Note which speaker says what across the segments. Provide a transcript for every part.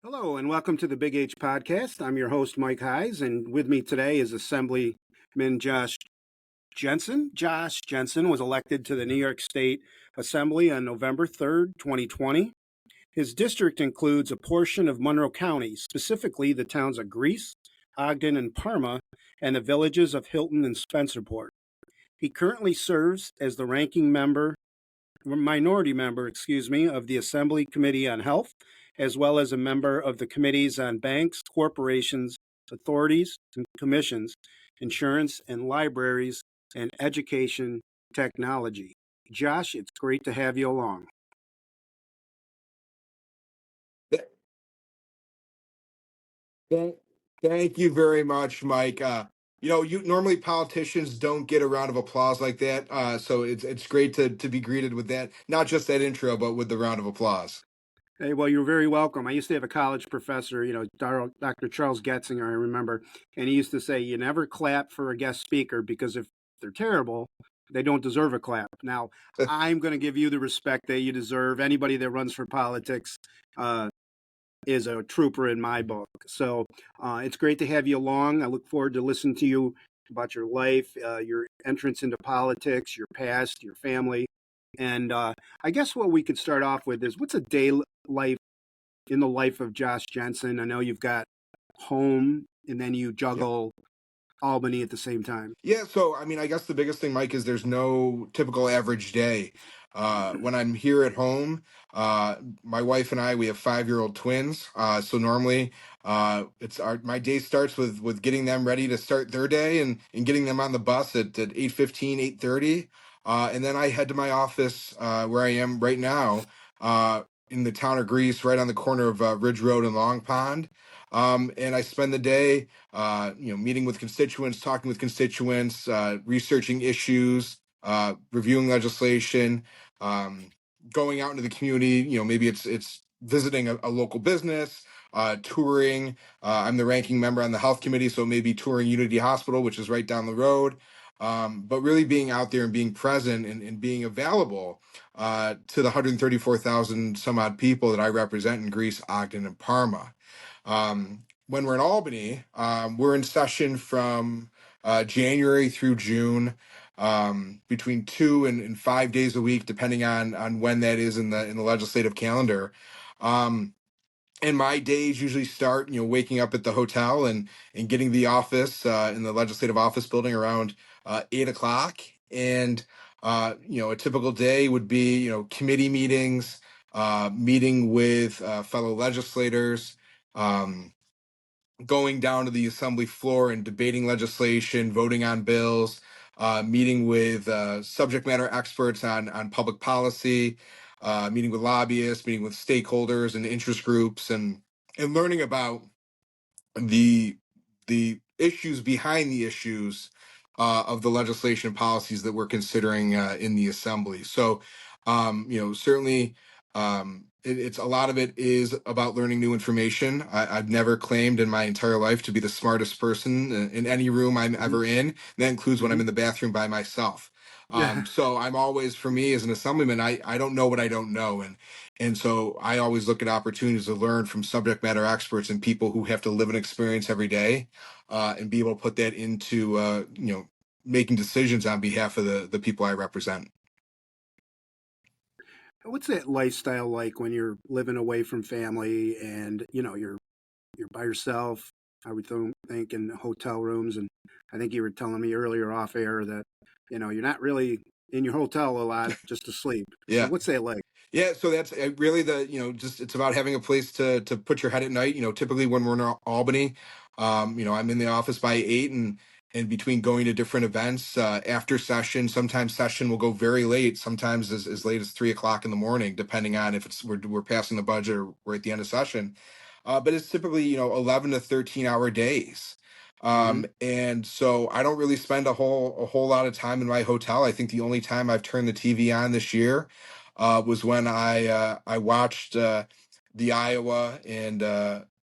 Speaker 1: Hello and welcome to the Big H podcast. I'm your host, Mike Hayes, and with me today is Assemblyman Josh Jensen. Josh Jensen was elected to the New York State Assembly on November 3rd, 2020. His district includes a portion of Monroe County, specifically the towns of Greece, Ogden, and Parma, and the villages of Hilton and Spencerport. He currently serves as the minority member, of the Assembly Committee on Health, as well as a member of the committees on banks, corporations, authorities, and commissions, insurance, and libraries, and education technology. Josh, it's great to have you along.
Speaker 2: Thank, thank you very much, Mike. You normally politicians don't get a round of applause like that, so it's great to be greeted with that. Not just that intro, but with the round of applause.
Speaker 1: Hey, well, you're very welcome. I used to have a college professor, Dr. Charles Getzinger, I remember, and he used to say, you never clap for a guest speaker because if they're terrible, they don't deserve a clap. Now, I'm going to give you the respect that you deserve. Anybody that runs for politics is a trooper in my book. So it's great to have you along. I look forward to listening to you about your life, your entrance into politics, your past, your family. And I guess what we could start off with is what's a day life in the life of Josh Jensen? I know you've got home and then you juggle Albany at the same time.
Speaker 2: Yeah, so I mean, I guess the biggest thing, Mike, is there's no typical average day. When I'm here at home, my wife and I, we have 5-year-old twins. So normally, it's my day starts with getting them ready to start their day and getting them on the bus at 8:15, 8:30. And then I head to my office where I am right now in the town of Greece, right on the corner of Ridge Road and Long Pond. And I spend the day meeting with constituents, talking with constituents, researching issues, reviewing legislation, going out into the community. Maybe it's visiting a local business, touring. I'm the ranking member on the health committee, so maybe touring Unity Hospital, which is right down the road. But really being out there and being present and being available to the 134,000 some odd people that I represent in Greece, Ogden, and Parma. When we're in Albany, we're in session from January through June, between 2 and 5 days a week, depending on when that is in the legislative calendar. And my days usually start, waking up at the hotel and getting to the office in the legislative office building around 8 o'clock. And a typical day would be, committee meetings, meeting with fellow legislators. Going down to the assembly floor and debating legislation, voting on bills, meeting with subject matter experts on public policy, meeting with lobbyists, meeting with stakeholders and interest groups, and learning about the issues behind the issues of the legislation and policies that we're considering in the assembly. So, certainly, it's a lot of it is about learning new information. I've never claimed in my entire life to be the smartest person in any room I'm ever in. And that includes when I'm in the bathroom by myself. So I'm always, for me as an assemblyman, I don't know what I don't know. And so I always look at opportunities to learn from subject matter experts and people who have to live an experience every day, and be able to put that into, making decisions on behalf of the people I represent.
Speaker 1: What's that lifestyle like when you're living away from family and you're by yourself? I would think in hotel rooms, and I think you were telling me earlier off air that you're not really in your hotel a lot, just to sleep. So
Speaker 2: Yeah.
Speaker 1: what's that like?
Speaker 2: Yeah, so that's really just it's about having a place to put your head at night. Typically when we're in Albany, I'm in the office by 8, and between going to different events after session, sometimes session will go very late, sometimes as late as 3 o'clock in the morning, depending on if we're passing the budget or we're at the end of session. But it's typically 11 to 13 hour days.
Speaker 1: Hmm.
Speaker 2: And so I don't really spend a whole lot of time in my hotel. I think the only time I've turned the TV on this year was when I watched the Iowa and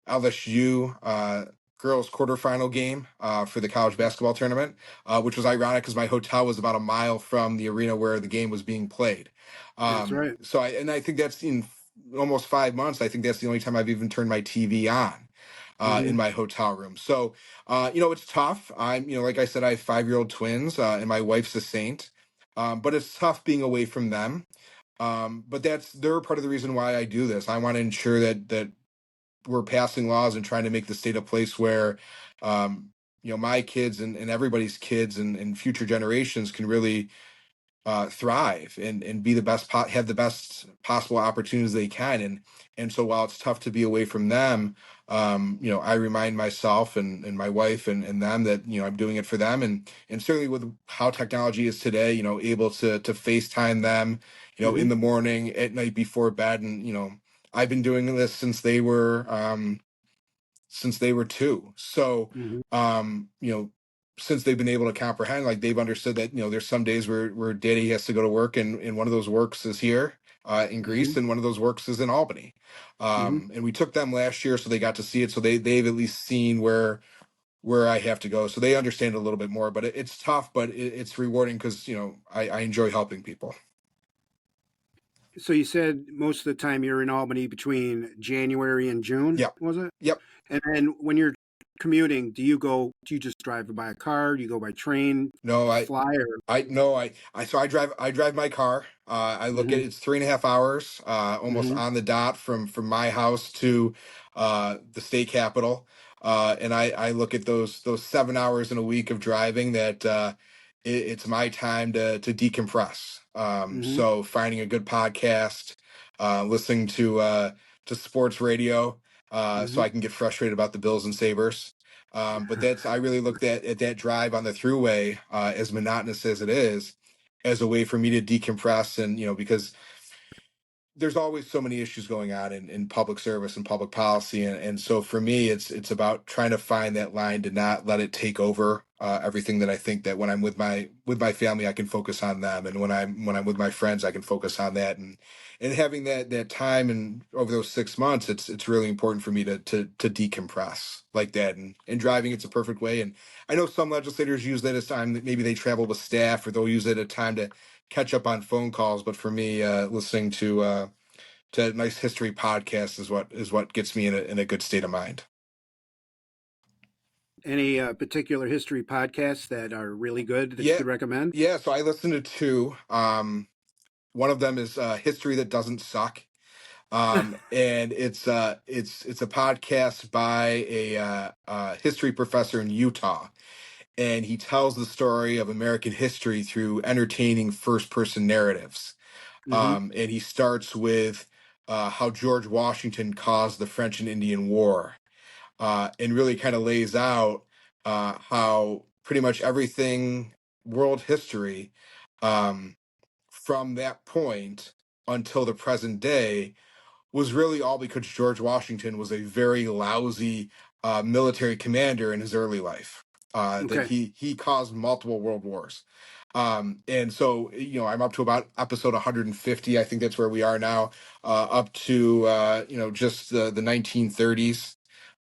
Speaker 2: LSU girls quarterfinal game for the college basketball tournament, which was ironic because my hotel was about a mile from the arena where the game was being played.
Speaker 1: That's right.
Speaker 2: So I think that's almost 5 months, I think that's the only time I've even turned my TV on in
Speaker 1: Hmm.
Speaker 2: my hotel room. So, it's tough. Like I said, I have 5-year-old twins, and my wife's a saint. But it's tough being away from them. But they're part of the reason why I do this. I want to ensure that we're passing laws and trying to make the state a place where, my kids and everybody's kids and future generations can really thrive and be the have the best possible opportunities they can. And so while it's tough to be away from them, I remind myself and my wife and them that, I'm doing it for them. And certainly with how technology is today, able to FaceTime them,
Speaker 1: Hmm.
Speaker 2: in the morning, at night, before bed. And, I've been doing this since they were two. So,
Speaker 1: Hmm.
Speaker 2: since they've been able to comprehend, like, they've understood that, there's some days where daddy has to go to work, and one of those works is here in
Speaker 1: Hmm.
Speaker 2: Greece, and one of those works is in Albany.
Speaker 1: Hmm.
Speaker 2: And we took them last year, so they got to see it. So they've at least seen where I have to go. So they understand a little bit more, but it's tough, but it's rewarding because, I enjoy helping people.
Speaker 1: So you said most of the time you're in Albany between January and June,
Speaker 2: Yep.
Speaker 1: was it?
Speaker 2: Yep.
Speaker 1: And then when you're commuting, do you just drive by a car? Do you go by train,
Speaker 2: No,
Speaker 1: fly, or?
Speaker 2: I no, so I drive my car. I look at
Speaker 1: Hmm.
Speaker 2: it's 3.5 hours, almost
Speaker 1: Hmm.
Speaker 2: on the dot from my house to the state capitol. And I look at those 7 hours in a week of driving that it's my time to decompress.
Speaker 1: Hmm.
Speaker 2: So finding a good podcast, listening to sports radio, so
Speaker 1: Hmm.
Speaker 2: I can get frustrated about the Bills and Sabres. But I really looked at that drive on the throughway, as monotonous as it is, as a way for me to decompress. And, because there's always so many issues going on in public service and public policy. And so for me, it's about trying to find that line to not let it take over everything. That I think that when I'm with my family, I can focus on them. And when I'm with my friends, I can focus on that. And having that time, and over those 6 months, it's really important for me to decompress like that. And driving, it's a perfect way. And I know some legislators use that as time that maybe they travel with staff, or they'll use it as time to catch up on phone calls. But for me, listening to nice history podcasts is what gets me in a good state of mind.
Speaker 1: Any particular history podcasts that are really good that you
Speaker 2: Yeah,
Speaker 1: could recommend?
Speaker 2: yeah. So I listen to two. One of them is History That Doesn't Suck. And it's a podcast by a history professor in Utah, and he tells the story of American history through entertaining first person narratives.
Speaker 1: Hmm.
Speaker 2: And he starts with how George Washington caused the French and Indian War, and really kind of lays out how pretty much everything world history, um, from that point until the present day, was really all because George Washington was a very lousy military commander in his early life. That
Speaker 1: Okay.
Speaker 2: he caused multiple world wars. And so, I'm up to about episode 150. I think that's where we are now, up to just the 1930s,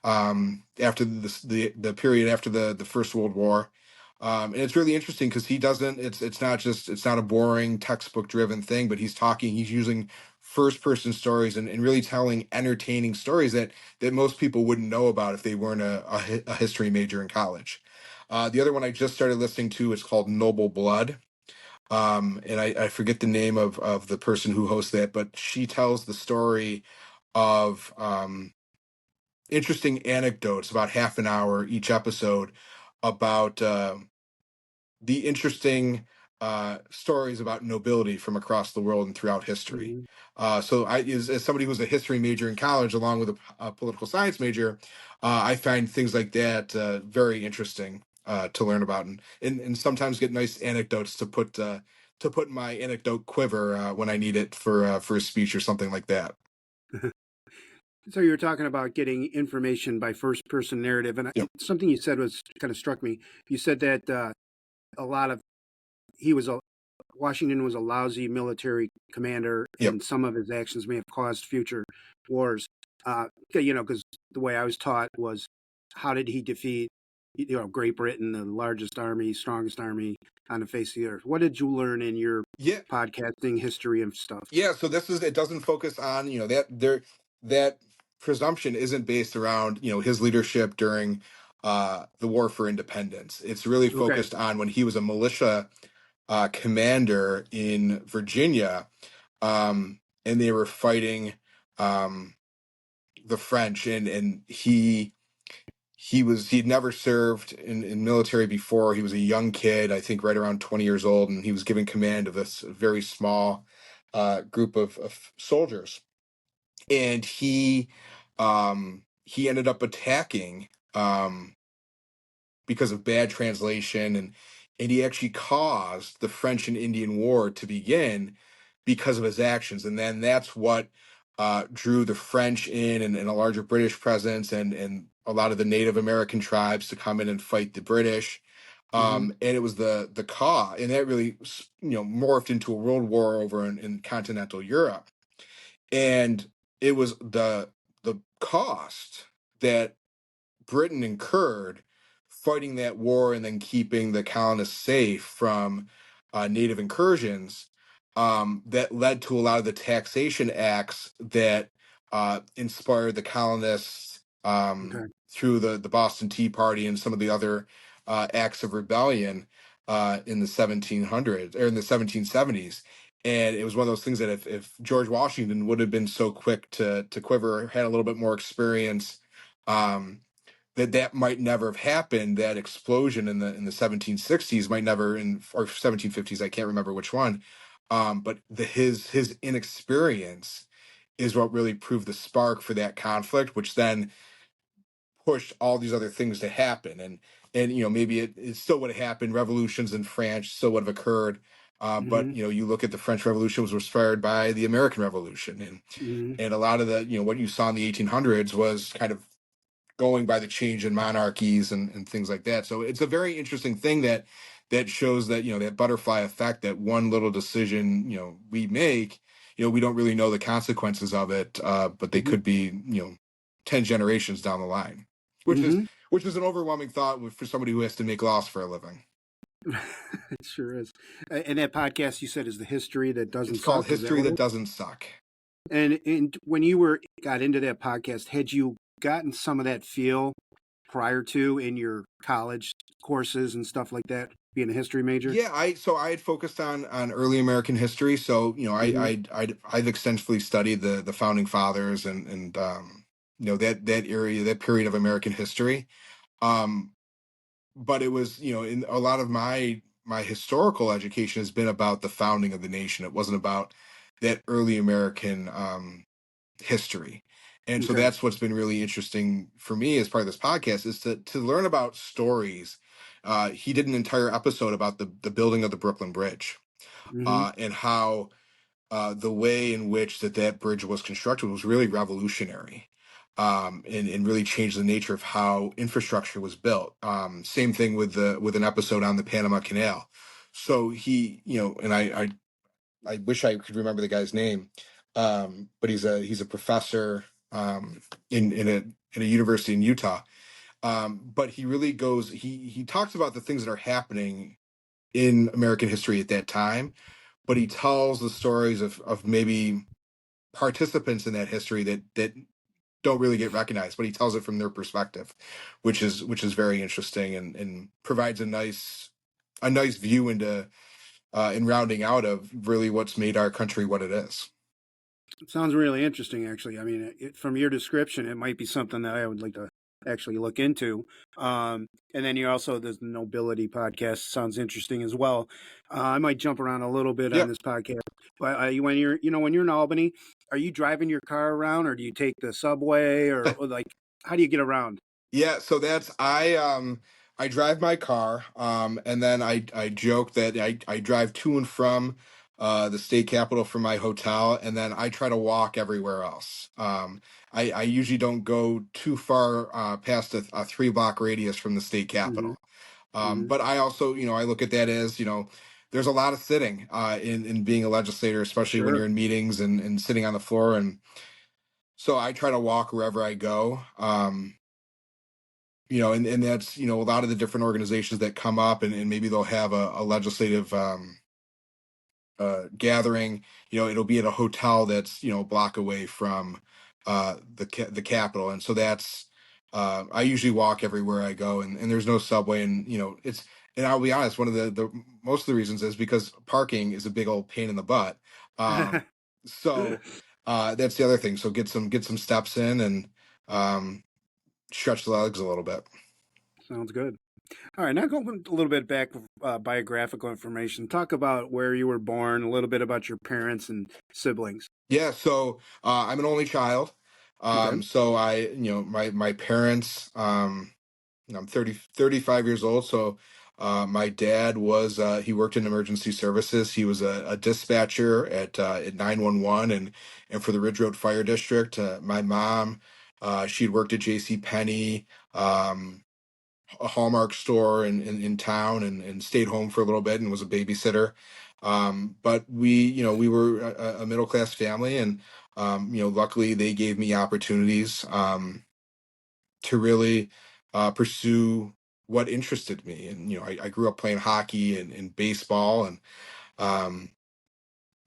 Speaker 2: after the period after the First World War. And it's really interesting because he doesn't. It's not a boring textbook driven thing, but he's using first person stories, and really telling entertaining stories that most people wouldn't know about if they weren't a history major in college. The other one I just started listening to is called Noble Blood. And I forget the name of the person who hosts that, but she tells the story of interesting anecdotes, about half an hour each episode, about the interesting stories about nobility from across the world and throughout history.
Speaker 1: Hmm.
Speaker 2: So as somebody who's a history major in college, along with a political science major, I find things like that very interesting to learn about, and sometimes get nice anecdotes to put in my anecdote quiver when I need it for a speech or something like that.
Speaker 1: So you were talking about getting information by first person narrative, and
Speaker 2: Yep.
Speaker 1: something you said was kind of struck me. You said that a lot of he was a Washington was a lousy military commander,
Speaker 2: Yep.
Speaker 1: and some of his actions may have caused future wars. Because the way I was taught was, how did he defeat, Great Britain, the largest army, strongest army? on the face of the earth. What did you learn in your
Speaker 2: Yeah,
Speaker 1: podcasting history and stuff?
Speaker 2: yeah. So this is, it doesn't focus on, that presumption isn't based around, his leadership during the war for independence. It's really
Speaker 1: Okay.
Speaker 2: focused on when he was a militia commander in Virginia, and they were fighting um, the French, and he'd never served in military before. He was a young kid, I think right around 20 years old, and he was given command of this very small group of soldiers. And he ended up attacking because of bad translation, and he actually caused the French and Indian War to begin because of his actions. And then that's what drew the French in, and a larger British presence, and a lot of the Native American tribes to come in and fight the British.
Speaker 1: Mm-hmm.
Speaker 2: And it was the cause, and that really morphed into a world war over in continental Europe. And it was the cost that Britain incurred fighting that war and then keeping the colonists safe from native incursions, that led to a lot of the taxation acts that inspired the colonists,
Speaker 1: Okay.
Speaker 2: through the Boston Tea Party and some of the other acts of rebellion in the 1700s or in the 1770s. And it was one of those things that if George Washington would have been so quick to quiver, had a little bit more experience, um, that might never have happened. That explosion in the 1760s might never, in or 1750s, I can't remember which one. But his inexperience is what really proved the spark for that conflict, which then pushed all these other things to happen. And maybe it still would have happened. Revolutions in France still would have occurred. But
Speaker 1: Mm-hmm.
Speaker 2: you look at the French Revolution was inspired by the American Revolution,
Speaker 1: Mm-hmm.
Speaker 2: and a lot of the what you saw in the 1800s was kind of going by the change in monarchies and things like that. So it's a very interesting thing that shows that that butterfly effect, that one little decision we make, we don't really know the consequences of it, but they
Speaker 1: Mm-hmm.
Speaker 2: could be 10 generations down the line, which is
Speaker 1: Mm-hmm.
Speaker 2: which is an overwhelming thought for somebody who has to make laws for a living.
Speaker 1: It sure is. And that podcast you said is the history that
Speaker 2: It's
Speaker 1: doesn't
Speaker 2: called
Speaker 1: suck. Is that
Speaker 2: History
Speaker 1: what it
Speaker 2: That
Speaker 1: is?
Speaker 2: Doesn't Suck.
Speaker 1: And when you got into that podcast, had you gotten some of that feel prior to in your college courses and stuff like that, being a history major?
Speaker 2: Yeah, I had focused on early American history, so
Speaker 1: Mm-hmm.
Speaker 2: I've extensively studied the founding fathers, and that area, that period of American history. Um, but it was in a lot of my historical education has been about the founding of the nation. It wasn't about that early American history. And so
Speaker 1: Okay.
Speaker 2: that's what's been really interesting for me as part of this podcast, is to learn about stories. He did an entire episode about the building of the Brooklyn Bridge,
Speaker 1: Mm-hmm.
Speaker 2: and how the way in which that bridge was constructed was really revolutionary, and really changed the nature of how infrastructure was built. Same thing with an episode on the Panama Canal. So he, and I wish I could remember the guy's name, but he's a professor in a university in Utah. But he really goes. He talks about the things that are happening in American history at that time, but he tells the stories of maybe participants in that history that don't really get recognized, but he tells it from their perspective, which is very interesting, and provides a nice view into in rounding out of really what's made our country what it is.
Speaker 1: It sounds really interesting, actually. I mean, from your description, it might be something that I would like to actually look into. And then you also, the Nobility podcast sounds interesting as well. I might jump around a little bit on
Speaker 2: Yep.
Speaker 1: this podcast, but when you're in Albany, are you driving your car around, or do you take the subway, or like, how do you get around?
Speaker 2: Yeah, so that's I drive my car, and then I joke that I drive to and from the state capitol from my hotel, and then I try to walk everywhere else. I usually don't go too far past a 3 block radius from the state
Speaker 1: Hmm.
Speaker 2: capitol.
Speaker 1: Hmm.
Speaker 2: But I also, I look at that as, there's a lot of sitting in being a legislator, especially when
Speaker 1: Sure.
Speaker 2: you're in meetings and sitting on the floor. And so I try to walk wherever I go. and that's, a lot of the different organizations that come up, and maybe they'll have a legislative gathering. It'll be at a hotel that's a block away from the Capitol, and so that's I usually walk everywhere I go, and there's no subway, and and I'll be honest, one of the most of the reasons is because parking is a big old pain in the butt. So that's the other thing. So get some steps in and um, stretch the legs a little bit.
Speaker 1: Sounds good. All right, now go a little bit back, biographical information. Talk about where you were born, a little bit about your parents and siblings.
Speaker 2: Yeah, so I'm an only child.
Speaker 1: Okay.
Speaker 2: So my parents, I'm 35 years old. So my dad he worked in emergency services. He was a dispatcher at 911 and for the Ridge Road Fire District. My mom, she'd worked at J.C. Penney, a Hallmark store in town, and stayed home for a little bit and was a babysitter. But we were a middle class family, and luckily they gave me opportunities to really pursue what interested me. And I grew up playing hockey and baseball, um,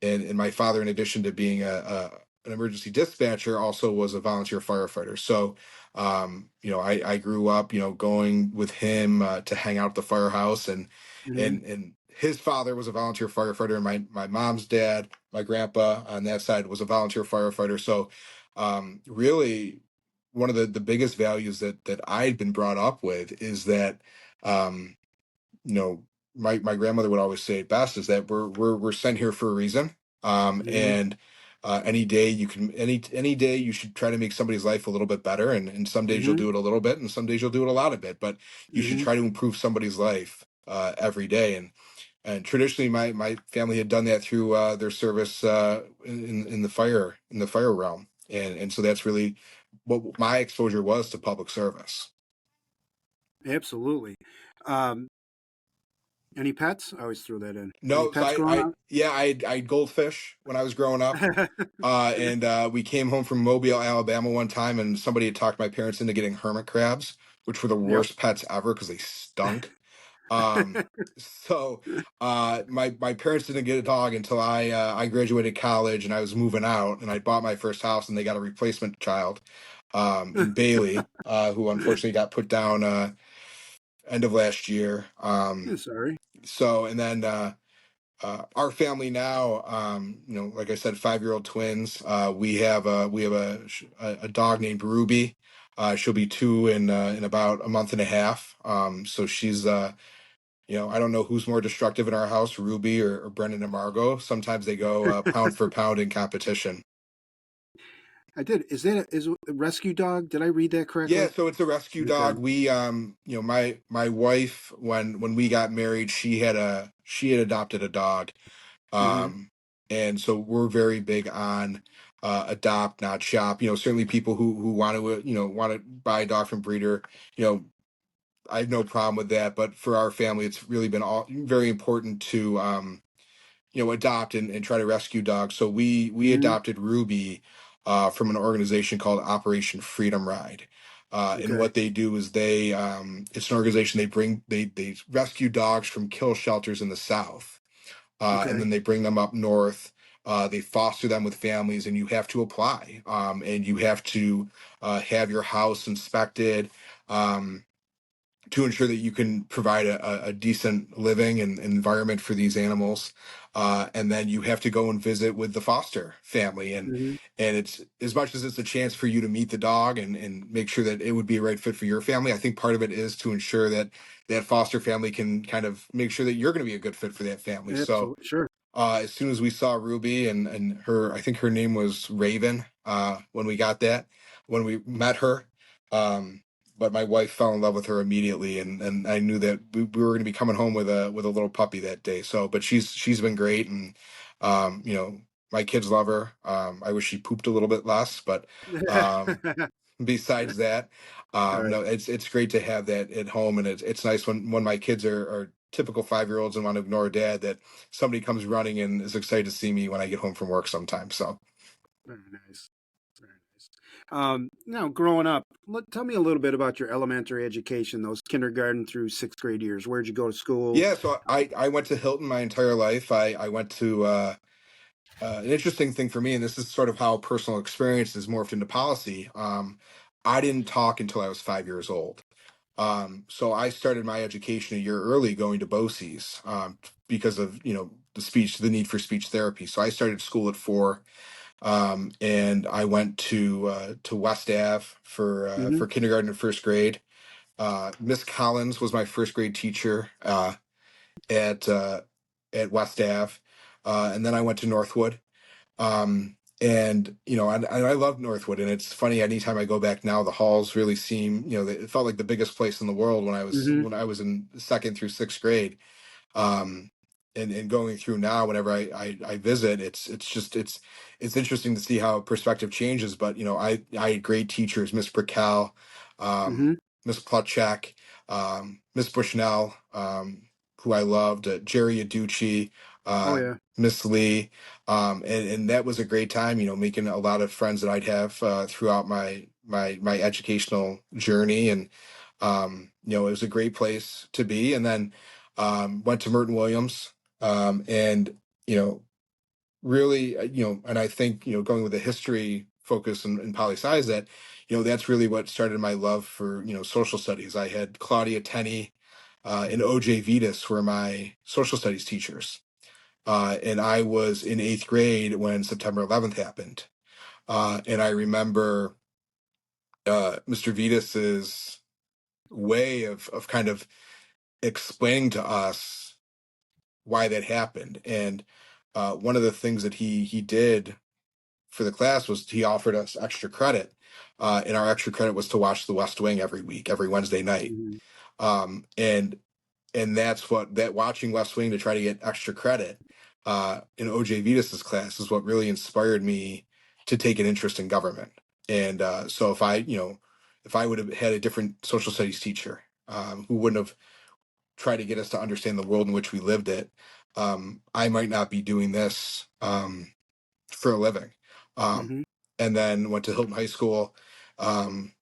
Speaker 2: and my father, in addition to being an emergency dispatcher, also was a volunteer firefighter. So I grew up going with him to hang out at the firehouse, and
Speaker 1: Hmm.
Speaker 2: and his father was a volunteer firefighter, and my mom's dad, my grandpa on that side, was a volunteer firefighter. So really, one of the biggest values that I'd been brought up with is that um, you know, my grandmother would always say it best, is that we're sent here for a reason.
Speaker 1: Hmm.
Speaker 2: And any day any day you should try to make somebody's life a little bit better. And some days you'll
Speaker 1: Hmm.
Speaker 2: do it a little bit, and some days you'll do it a lot of bit. But you should
Speaker 1: Hmm.
Speaker 2: try to improve somebody's life every day. And traditionally, my family had done that through their service in the fire realm. And so that's really what my exposure was to public service.
Speaker 1: Absolutely. Um, any pets? I always throw that in. Any
Speaker 2: No, so
Speaker 1: pets growing up?
Speaker 2: I goldfish when I was growing up. And we came home from Mobile, Alabama one time, and somebody had talked my parents into getting hermit crabs, which were the
Speaker 1: Yep.
Speaker 2: worst pets ever because they stunk. Um, so my parents didn't get a dog until I graduated college and I was moving out, and I bought my first house, and they got a replacement child in Bailey, who unfortunately got put down end of last year.
Speaker 1: Sorry.
Speaker 2: So and then our family now, like I said, 5-year-old twins. We have a dog named Ruby. She'll be 2 in about a month and a half. So she's I don't know who's more destructive in our house, Ruby or Brendan and Margot. Sometimes they go pound for pound in competition.
Speaker 1: I did. Is a rescue dog? Did I read that
Speaker 2: Yeah,
Speaker 1: correctly?
Speaker 2: so it's a rescue
Speaker 1: Okay.
Speaker 2: dog. We my wife, when we got married, she had adopted a dog.
Speaker 1: Hmm.
Speaker 2: And so we're very big on adopt, not shop. Certainly people who want to want to buy a dog from breeder. You know, I have no problem with that. But for our family, it's really been very important to adopt and try to rescue dogs. So we
Speaker 1: Hmm.
Speaker 2: adopted Ruby from an organization called Operation Freedom Ride. And
Speaker 1: Okay.
Speaker 2: what they do is it's an organization, they rescue dogs from kill shelters in the South, and
Speaker 1: Okay.
Speaker 2: then they bring them up north. They foster them with families, and you have to apply, and you have to have your house inspected to ensure that you can provide a decent living and environment for these animals. And then you have to go and visit with the foster family,
Speaker 1: Hmm.
Speaker 2: and it's, as much as it's a chance for you to meet the dog and make sure that it would be a right fit for your family. I think part of it is to ensure that that foster family can kind of make sure that you're going to be a good fit for that family. So
Speaker 1: Absolutely. Sure.
Speaker 2: as soon as we saw Ruby and her, I think her name was Raven, when we met her. Um, but my wife fell in love with her immediately, and I knew that we were going to be coming home with a little puppy that day. So, but she's been great, and um, you know, my kids love her. I wish she pooped a little bit less, but um, besides that,
Speaker 1: All right.
Speaker 2: no, it's great to have that at home, and it's nice when my kids are typical 5-year-olds and want to ignore dad, that somebody comes running and is excited to see me when I get home from work sometimes. So
Speaker 1: Very nice. Very nice. Now, growing up, tell me a little bit about your elementary education, those kindergarten through sixth grade years. Where'd you go to school?
Speaker 2: Yeah, so I went to Hilton my entire life. I went to an interesting thing for me, and this is sort of how personal experience is morphed into policy. I didn't talk until I was 5 years old. So I started my education a year early going to BOCES because of, the need for speech therapy. So I started school at 4, and I went to West Ave
Speaker 1: Hmm.
Speaker 2: for kindergarten and first grade. Miss Collins was my first grade teacher at uh, at West Ave, and then I went to Northwood. And I love Northwood, and it's funny. Anytime I go back now, the halls really seem, it felt like the biggest place in the world when
Speaker 1: Hmm.
Speaker 2: I was in second through sixth grade. um and going through now, whenever I visit, it's interesting to see how perspective changes. But I had great teachers: Miss Brickell,
Speaker 1: Hmm.
Speaker 2: Miss Plutchak, Miss Bushnell, who I loved, Jerry Aducci,
Speaker 1: Oh yeah.
Speaker 2: Miss Lee. And that was a great time, making a lot of friends that I'd have throughout my educational journey. And it was a great place to be. And then went to Merton Williams, and really, and I think, going with the history focus and poli sci, that that's really what started my love for social studies. I had Claudia Tenney and OJ Vitas were my social studies teachers, and I was in eighth grade when September 11th happened, and I remember Mr. Vitas's way of kind of explaining to us why that happened. And one of the things that he did for the class was he offered us extra credit, and our extra credit was to watch The West Wing every week, every Wednesday night.
Speaker 1: Hmm.
Speaker 2: Um, and and that's what that watching West Wing to try to get extra credit in OJ Vitas's class is what really inspired me to take an interest in government. And so if I would have had a different social studies teacher who wouldn't have tried to get us to understand the world in which we lived it, I might not be doing this for a living. Um,
Speaker 1: Hmm.
Speaker 2: and then went to Hilton High School. Um,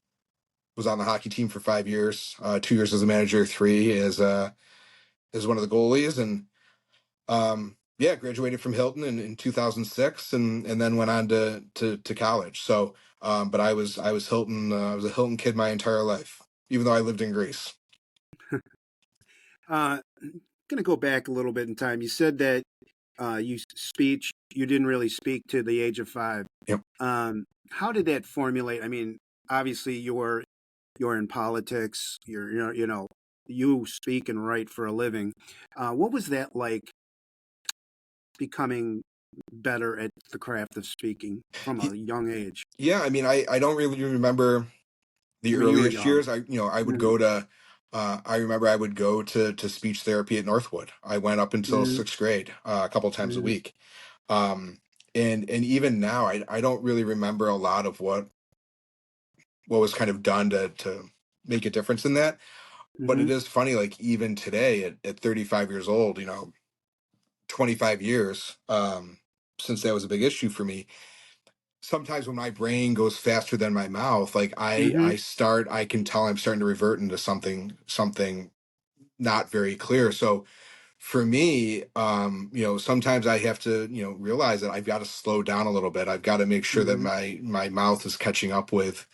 Speaker 2: was on the hockey team for 5 years, 2 years as a manager, three as one of the goalies, and yeah, graduated from Hilton in 2006, and then went on to college. So, but I was Hilton. I was a Hilton kid my entire life, even though I lived in Greece.
Speaker 1: Uh, Gonna go back a little bit in time. You said that you didn't really speak to the age of 5.
Speaker 2: Yep.
Speaker 1: How did that formulate? I mean, obviously you're in politics. You speak and write for a living. What was that like becoming better at the craft of speaking from a young age?
Speaker 2: Yeah, I mean, I don't really remember the
Speaker 1: I mean, you were
Speaker 2: earliest
Speaker 1: young.
Speaker 2: years. I would
Speaker 1: Mm-hmm.
Speaker 2: go to I remember I would go to speech therapy at Northwood. I went up until
Speaker 1: Mm-hmm.
Speaker 2: sixth grade, a couple times a
Speaker 1: Mm-hmm.
Speaker 2: week. um and even now, I don't really remember a lot of what was kind of done to make a difference in that. But
Speaker 1: Mm-hmm.
Speaker 2: it is funny, like even today at 35 years old, 25 years since that was a big issue for me. Sometimes when my brain goes faster than my mouth, like
Speaker 1: Mm-hmm.
Speaker 2: I can tell I'm starting to revert into something not very clear. So for me, sometimes I have to, realize that I've got to slow down a little bit. I've got to make sure that
Speaker 1: Mm-hmm.
Speaker 2: my mouth is catching up with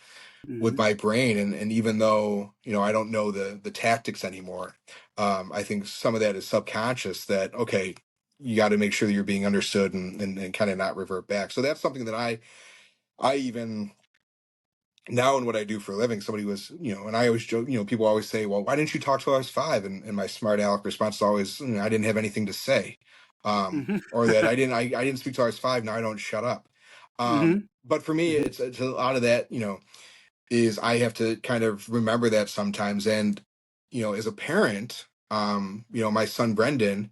Speaker 1: Mm-hmm.
Speaker 2: my brain. And even though, I don't know the tactics anymore, I think some of that is subconscious, that, okay, you got to make sure that you're being understood, and kind of not revert back. So that's something that I even now, in what I do for a living, somebody was, and I always joke, people always say, well, why didn't you talk till I was 5? And my smart aleck response is always, I didn't have anything to say.
Speaker 1: Mm-hmm.
Speaker 2: Or that I didn't speak till I was 5. Now I don't shut up.
Speaker 1: Mm-hmm.
Speaker 2: But for me, it's a lot of that, is I have to kind of remember that sometimes. And, as a parent, my son Brendan,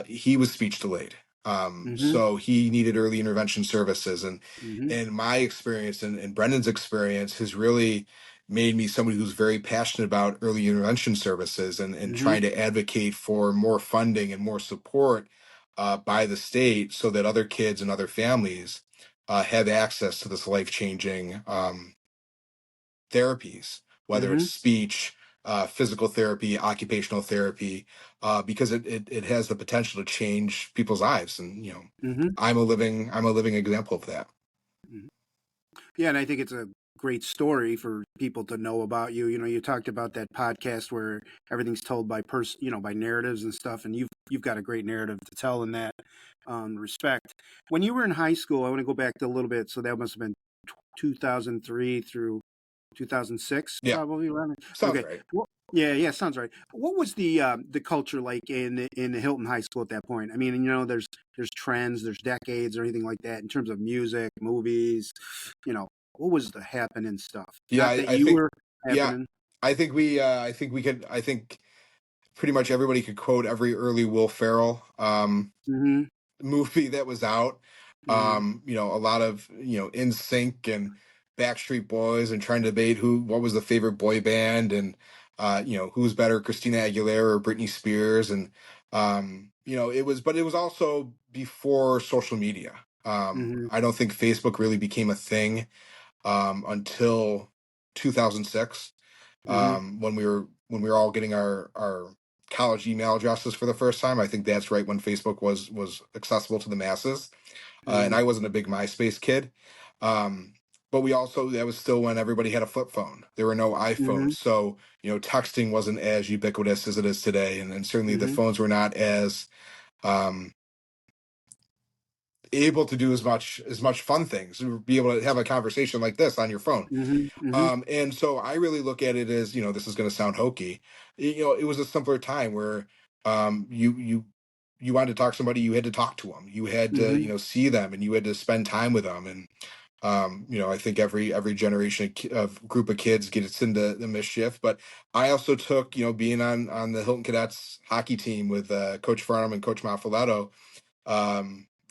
Speaker 2: he was speech delayed.
Speaker 1: Mm-hmm.
Speaker 2: So he needed early intervention services. And
Speaker 1: Mm-hmm.
Speaker 2: my experience and Brendan's experience has really made me somebody who's very passionate about early intervention services, and
Speaker 1: Mm-hmm.
Speaker 2: trying to advocate for more funding and more support by the state, so that other kids and other families have access to this life changing therapies, whether it's
Speaker 1: Mhm.
Speaker 2: speech, physical therapy, occupational therapy, because it has the potential to change people's lives. And
Speaker 1: Mhm.
Speaker 2: I'm a living example of that.
Speaker 1: Mhm. Yeah, and I think it's a great story for people to know about you. You talked about that podcast where everything's told by by narratives and stuff, and you've got a great narrative to tell in that respect. When you were in high school, I want to go back to a little bit. So that must have been 2003 through 2006,
Speaker 2: Yeah,
Speaker 1: probably around.
Speaker 2: sounds
Speaker 1: Okay.
Speaker 2: right.
Speaker 1: Well, yeah, yeah, sounds right. What was the culture like in the Hilton High School at that point? I mean, there's trends, there's decades or anything like that in terms of music, movies. What was the happening stuff?
Speaker 2: Yeah,
Speaker 1: Not that
Speaker 2: I
Speaker 1: you
Speaker 2: think
Speaker 1: were
Speaker 2: yeah,
Speaker 1: happening.
Speaker 2: I think pretty much everybody could quote every early Will Ferrell
Speaker 1: Mm-hmm.
Speaker 2: movie that was out.
Speaker 1: Yeah.
Speaker 2: A lot of In Sync and Backstreet Boys, and trying to debate what was the favorite boy band, and who's better, Christina Aguilera or Britney Spears, and but it was also before social media.
Speaker 1: Mm-hmm.
Speaker 2: I don't think Facebook really became a thing until 2006,
Speaker 1: Mm-hmm.
Speaker 2: when we were all getting our college email addresses for the first time. I think that's right when Facebook was accessible to the masses, and
Speaker 1: Mm-hmm.
Speaker 2: I wasn't a big MySpace kid. Um, but that was still when everybody had a flip phone. There were no
Speaker 1: Mm-hmm.
Speaker 2: iPhones, so texting wasn't as ubiquitous as it is today, and certainly the
Speaker 1: Mm-hmm.
Speaker 2: phones were not as um, able to do as much fun things, be able to have a conversation like this on your phone.
Speaker 1: Mm-hmm. Mm-hmm.
Speaker 2: And so I really look at it as, this is going to sound hokey. It was a simpler time where you wanted to talk to somebody, you had to talk to them, you had to,
Speaker 1: Mm-hmm.
Speaker 2: see them, and you had to spend time with them. And I think every generation of group of kids gets into the mischief. But I also took, being on the Hilton Cadets hockey team with Coach Farnham and Coach Maffaletto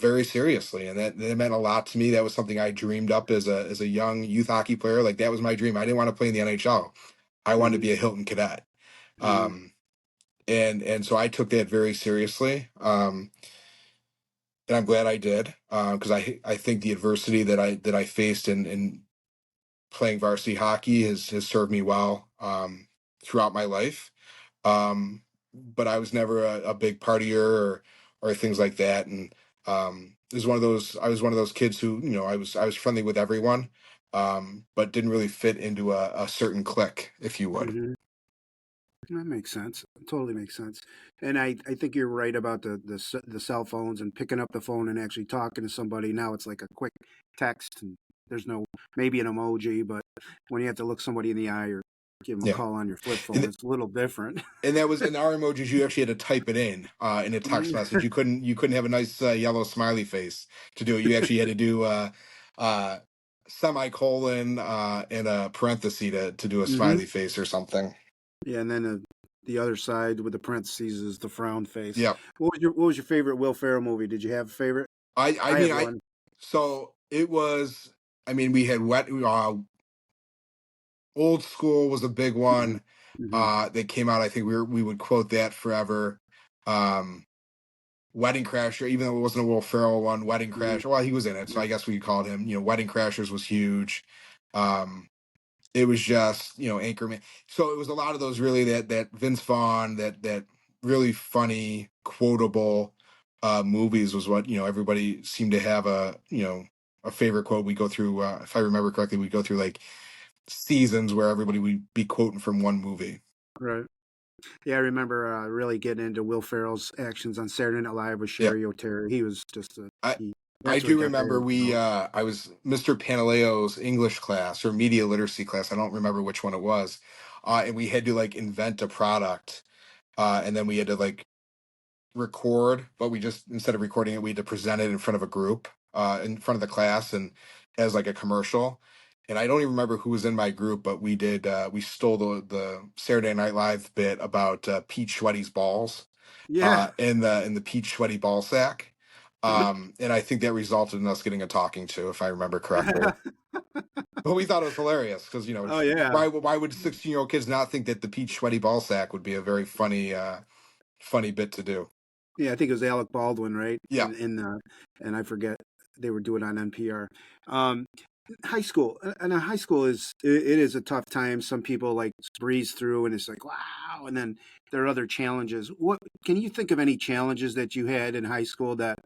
Speaker 2: very seriously, and that meant a lot to me. That was something I dreamed up as a young youth hockey player. Like, that was my dream. I didn't want to play in the NHL. I wanted to
Speaker 1: Mm-hmm.
Speaker 2: be a Hilton Cadet.
Speaker 1: Mm-hmm.
Speaker 2: And so I took that very seriously. And I'm glad I did, because I think the adversity that I faced in playing varsity hockey has served me well throughout my life. But I was never a big partier or things like that. And it was one of those I was one of those kids who, I was friendly with everyone, but didn't really fit into a certain clique, if you would.
Speaker 1: Mm-hmm. That makes sense. Totally makes sense. And I think you're right about the cell phones and picking up the phone and actually talking to somebody. Now it's like a quick text and there's no maybe an emoji, but when you have to look somebody in the eye or give them a
Speaker 2: Yeah.
Speaker 1: call on your flip phone,
Speaker 2: And
Speaker 1: it's a little different.
Speaker 2: and that was in our emojis. You actually had to type it in a text message. You couldn't have a nice yellow smiley face to do it. You actually had to do uh, semicolon and a parenthesis to do a
Speaker 1: Hmm.
Speaker 2: smiley face or something.
Speaker 1: Yeah, and then the other side with the parentheses is the frown face.
Speaker 2: Yep.
Speaker 1: What was your favorite Will Ferrell movie? Did you have a favorite?
Speaker 2: I
Speaker 1: I
Speaker 2: mean
Speaker 1: have
Speaker 2: I
Speaker 1: one.
Speaker 2: so it was. I mean, we had Old School was a big
Speaker 1: Hmm.
Speaker 2: one
Speaker 1: Hmm.
Speaker 2: that came out. I think we would quote that forever. Um, Wedding Crasher, even though it wasn't a Will Ferrell one, Wedding
Speaker 1: Hmm.
Speaker 2: Crasher. Well, he was in it, so
Speaker 1: Yeah.
Speaker 2: I guess we called him. Wedding Crashers was huge. Um, it was just Anchorman. So it was a lot of those really that Vince Vaughn, that really funny, quotable movies was what everybody seemed to have a favorite quote. We go through, if I remember correctly, we go through like seasons where everybody would be quoting from one movie.
Speaker 1: Right. Yeah, I remember really getting into Will Ferrell's actions on Saturday Night Live with
Speaker 2: Yeah.
Speaker 1: Sherry O'Terry. He was just
Speaker 2: I
Speaker 1: he.
Speaker 2: I
Speaker 1: That's where he
Speaker 2: do
Speaker 1: got
Speaker 2: remember
Speaker 1: famous.
Speaker 2: I was Mr. Panileo's English class or media literacy class. I don't remember which one it was. And we had to like invent a product. And then we had to like record, but we just, instead of recording it, we had to present it in front of a group, in front of the class, and as like a commercial. And I don't even remember who was in my group, but we stole the Saturday Night Live bit about Pete Schwetty's balls
Speaker 1: Yeah.
Speaker 2: in the peach sweaty ball sack. And I think that resulted in us getting a talking to, if I remember correctly. But we thought it was hilarious because
Speaker 1: Oh yeah.
Speaker 2: why would 16-year-old kids not think that the peach sweaty ball sack would be a very funny bit to do?
Speaker 1: Yeah, I think it was Alec Baldwin, right?
Speaker 2: Yeah,
Speaker 1: And I forget they would do it on NPR. Um, high school, and high school it is a tough time. Some people like breeze through, and it's like wow, and then there are other challenges. What can you think of any challenges that you had in high school that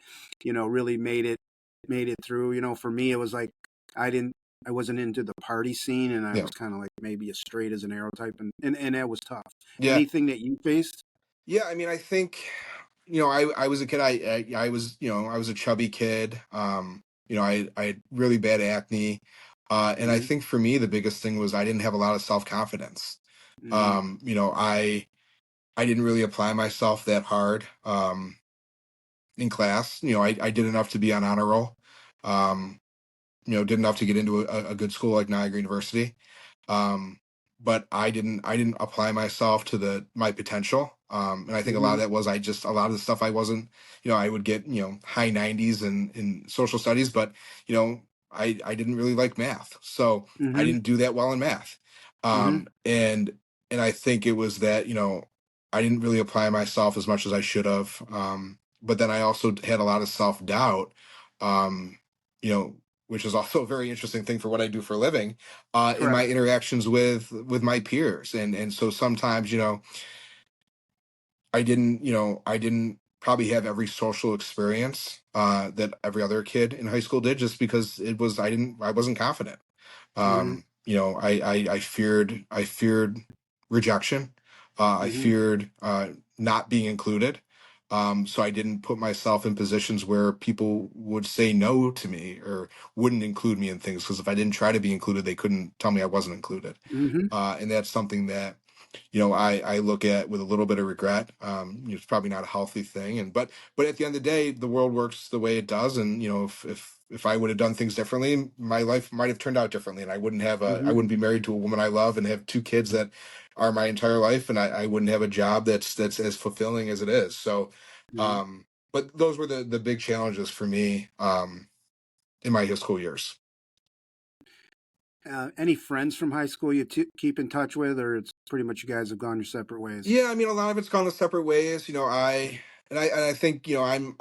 Speaker 1: really made it through? For me, it was like I didn't. I wasn't into the party scene, and I
Speaker 2: Yeah.
Speaker 1: was kind of like maybe as straight as an arrow type, and that was tough.
Speaker 2: Yeah.
Speaker 1: Anything that you faced?
Speaker 2: Yeah, I mean, I think, I was a kid. I was, I was a chubby kid. I had really bad acne, and I
Speaker 1: Hmm.
Speaker 2: think for me the biggest thing was I didn't have a lot of self confidence.
Speaker 1: Hmm.
Speaker 2: I didn't really apply myself that hard in class. I did enough to be on honor roll. Um, did enough to get into a good school like Niagara University. Um, but I didn't apply myself to my potential. And I think a lot of
Speaker 1: Hmm.
Speaker 2: that was a lot of the stuff I wasn't, I would get, high 90s in social studies, but, you know, I didn't really like math. So I
Speaker 1: Hmm.
Speaker 2: didn't do that well in math.
Speaker 1: Hmm.
Speaker 2: And I think it was that, I didn't really apply myself as much as I should have. But then I also had a lot of self doubt. Um, you know, which is also a very interesting thing for what I do for a living, in my
Speaker 1: Correct.
Speaker 2: interactions with my peers, and so sometimes, I didn't probably have every social experience that every other kid in high school did, just because I wasn't confident.
Speaker 1: Hmm.
Speaker 2: I feared rejection. I
Speaker 1: Hmm.
Speaker 2: feared not being included. So I didn't put myself in positions where people would say no to me or wouldn't include me in things, because if I didn't try to be included, they couldn't tell me I wasn't included.
Speaker 1: Hmm.
Speaker 2: And that's something that I look at with a little bit of regret. It's probably not a healthy thing, but at the end of the day, the world works the way it does, and if I would have done things differently, my life might have turned out differently, and I
Speaker 1: Hmm.
Speaker 2: wouldn't be married to a woman I love and have two kids that are my entire life, and I wouldn't have a job that's as fulfilling as it is. So,
Speaker 1: Hmm.
Speaker 2: um, but those were the big challenges for me in my high school years.
Speaker 1: Any friends from high school you keep in touch with, or it's pretty much you guys have gone your separate ways?
Speaker 2: Yeah, I mean, a lot of it's gone the separate ways. I think I'm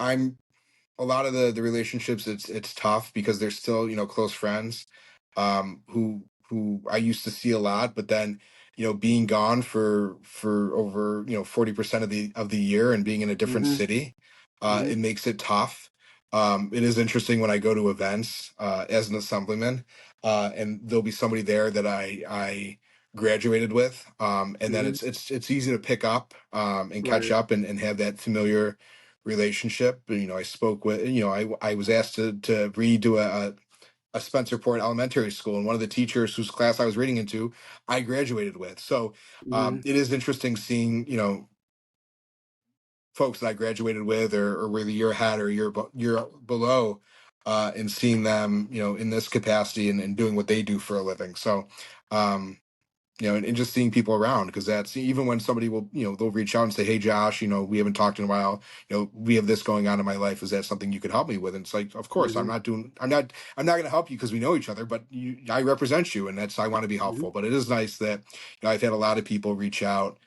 Speaker 2: a lot of the relationships, it's tough because they're still, close friends, who I used to see a lot, but then, being gone for over, 40% of the year and being in a different
Speaker 1: Hmm.
Speaker 2: city,
Speaker 1: Hmm.
Speaker 2: it makes it tough. It is interesting when I go to events as an assemblyman, and there'll be somebody there that I graduated with, and then
Speaker 1: Hmm.
Speaker 2: it's easy to pick up and catch
Speaker 1: Right.
Speaker 2: up and have that familiar relationship. I spoke with, I was asked to read to a Spencerport elementary school, and one of the teachers whose class I was reading into, I graduated with. So
Speaker 1: Hmm.
Speaker 2: it is interesting seeing, folks that I graduated with, or were the year ahead or year below, and seeing them, in this capacity, and doing what they do for a living. So, um, and just seeing people around, because that's even when somebody will, they'll reach out and say, "Hey, Josh, we haven't talked in a while. We have this going on in my life. Is that something you could help me with?" And it's like, of course,
Speaker 1: Hmm.
Speaker 2: I'm not going to help you because we know each other, but I represent you, and I want to be
Speaker 1: Hmm.
Speaker 2: helpful. But it is nice that, I've had a lot of people reach out,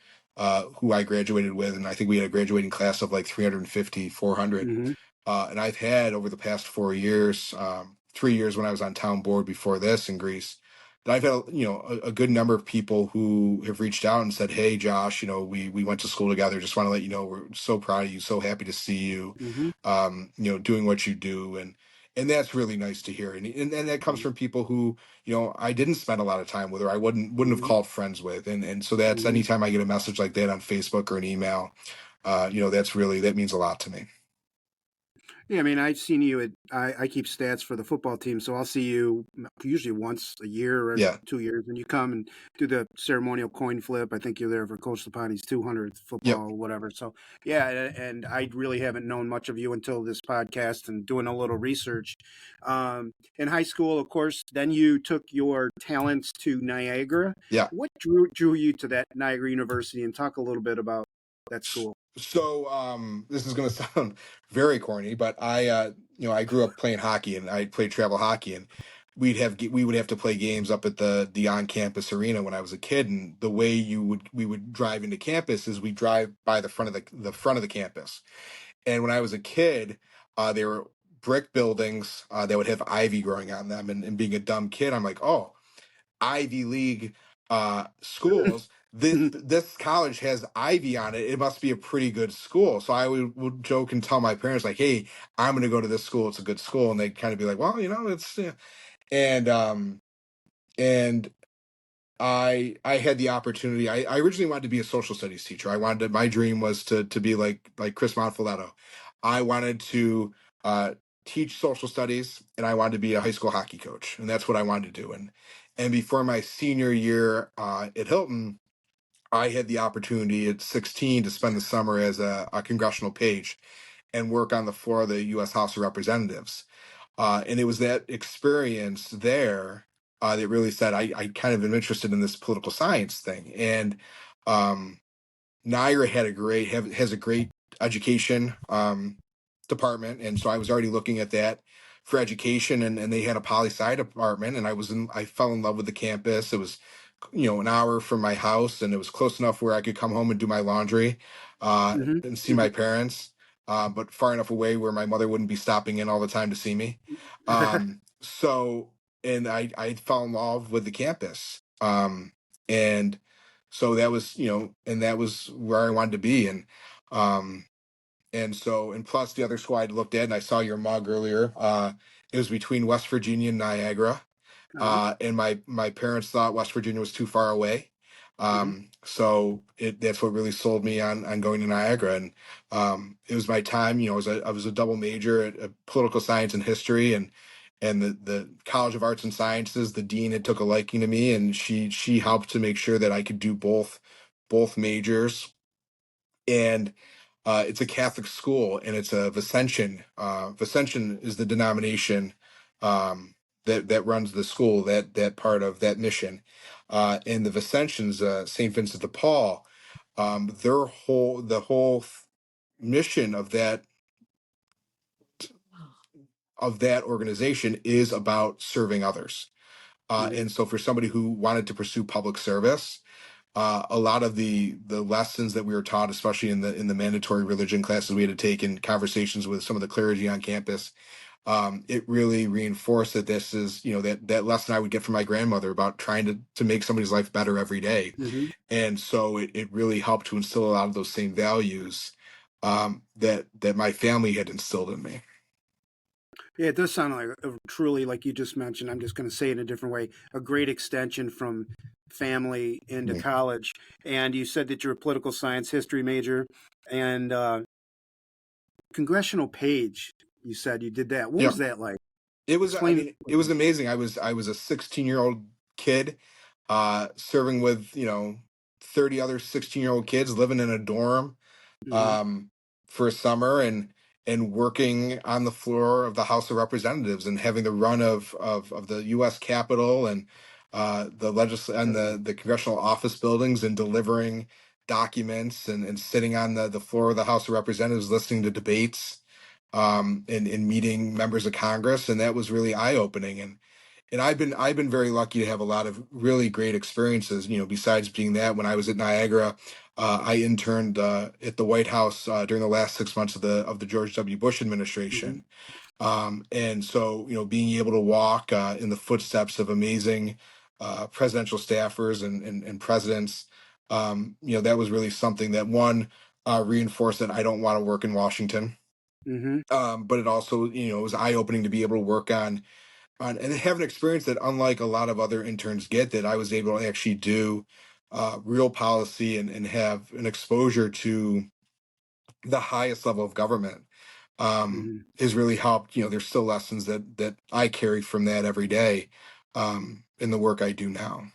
Speaker 2: who I graduated with, and I think we had a graduating class of like 350, 400.
Speaker 1: Hmm.
Speaker 2: And I've had over the past 4 years, 3 years when I was on town board before this in Greece, that I've had, a good number of people who have reached out and said, "Hey, Josh, we went to school together. Just want to let you know we're so proud of you, so happy to see you,
Speaker 1: Hmm.
Speaker 2: doing what you do." And that's really nice to hear. And that comes from people who, I didn't spend a lot of time with, or I wouldn't have
Speaker 1: Hmm.
Speaker 2: called friends with. And so that's,
Speaker 1: Hmm.
Speaker 2: anytime I get a message like that on Facebook or an email, that means a lot to me.
Speaker 1: Yeah, I mean, I've seen you I keep stats for the football team, so I'll see you usually once a year or every
Speaker 2: Yeah.
Speaker 1: 2 years, and you come and do the ceremonial coin flip. I think you're there for Coach Lapani's 200th
Speaker 2: Yep.
Speaker 1: football, whatever. So, yeah, and I really haven't known much of you until this podcast and doing a little research. In high school, of course, then you took your talents to Niagara.
Speaker 2: Yeah.
Speaker 1: What drew you to that Niagara University, and talk a little bit about that
Speaker 2: S-
Speaker 1: school?
Speaker 2: So, this is going to sound very corny, but I grew up playing hockey, and I played travel hockey, and we would have to play games up at the on campus arena when I was a kid. And the way we would drive into campus is we drive by the front of the campus. And when I was a kid, they were brick buildings that would have ivy growing on them. And being a dumb kid, I'm like, oh, Ivy League schools. This college has ivy on it. It must be a pretty good school. So I would joke and tell my parents like, "Hey, I'm going to go to this school. It's a good school." And they kind of be like, "Well, it's yeah." And and I had the opportunity. I originally wanted to be a social studies teacher. My dream was to be like Chris Monfiletto. I wanted to teach social studies, and I wanted to be a high school hockey coach, and that's what I wanted to do. And before my senior year at Hilton, I had the opportunity at 16 to spend the summer as a congressional page and work on the floor of the U.S. House of Representatives. And it was that experience there that really said I kind of am interested in this political science thing. And um, Naira has a great education department, and so I was already looking at that for education, and they had a poli sci department, and I fell in love with the campus. It was an hour from my house, and it was close enough where I could come home and do my laundry
Speaker 1: Hmm.
Speaker 2: and see my parents, but far enough away where my mother wouldn't be stopping in all the time to see me. So and I fell in love with the campus, and so that was and that was where I wanted to be. Um and plus the other school I'd looked at, and I saw your mug earlier, it was between West Virginia and Niagara.
Speaker 1: Uh-huh.
Speaker 2: And my parents thought West Virginia was too far away.
Speaker 1: Hmm.
Speaker 2: So that's what really sold me on going to Niagara. And it was my time. I was a double major at political science and history, and the College of Arts and Sciences. The dean had took a liking to me, and she helped to make sure that I could do both majors. And it's a Catholic school, and it's a Vincentian. Vincentian is the denomination that runs the school, that part of that mission. And the Vincentians, Saint Vincent de Paul, the whole mission of that organization is about serving others.
Speaker 1: Hmm.
Speaker 2: And so, for somebody who wanted to pursue public service, a lot of the lessons that we were taught, especially in the mandatory religion classes we had to take in conversations with some of the clergy on campus, it really reinforced that this is that lesson I would get from my grandmother about trying to make somebody's life better every day.
Speaker 1: Hmm.
Speaker 2: And so it really helped to instill a lot of those same values that my family had instilled in me.
Speaker 1: Yeah, it does sound like truly, like you just mentioned. I'm just going to say it in a different way. A great extension from family into
Speaker 2: Mhm.
Speaker 1: college. And you said that you're a political science history major, and congressional page. You said you did that. What
Speaker 2: Yeah.
Speaker 1: was that like?
Speaker 2: I
Speaker 1: Explain it.
Speaker 2: mean, it was amazing. I was a 16-year-old kid, serving with 30 other 16-year-old kids living in a dorm,
Speaker 1: Mm-hmm.
Speaker 2: um, for a summer, and working on the floor of the House of Representatives, and having the run of the U.S. Capitol, and the congressional office buildings, and delivering documents, and sitting on the floor of the House of Representatives listening to debates, and meeting members of Congress, and that was really eye opening. And I've been very lucky to have a lot of really great experiences. Besides being that, when I was at Niagara, I interned at the White House during the last 6 months of the George W. Bush
Speaker 1: Mm-hmm.
Speaker 2: administration. And so being able to walk in the footsteps of amazing presidential staffers and presidents, that was really something that one reinforced that I don't want to work in Washington.
Speaker 1: Mm-hmm.
Speaker 2: But it also, it was eye opening to be able to work on and have an experience that, unlike a lot of other interns get, that I was able to actually do real policy, and have an exposure to the highest level of government.
Speaker 1: Mm-hmm.
Speaker 2: Has really helped. There's still lessons that I carry from that every day, in the work I do now.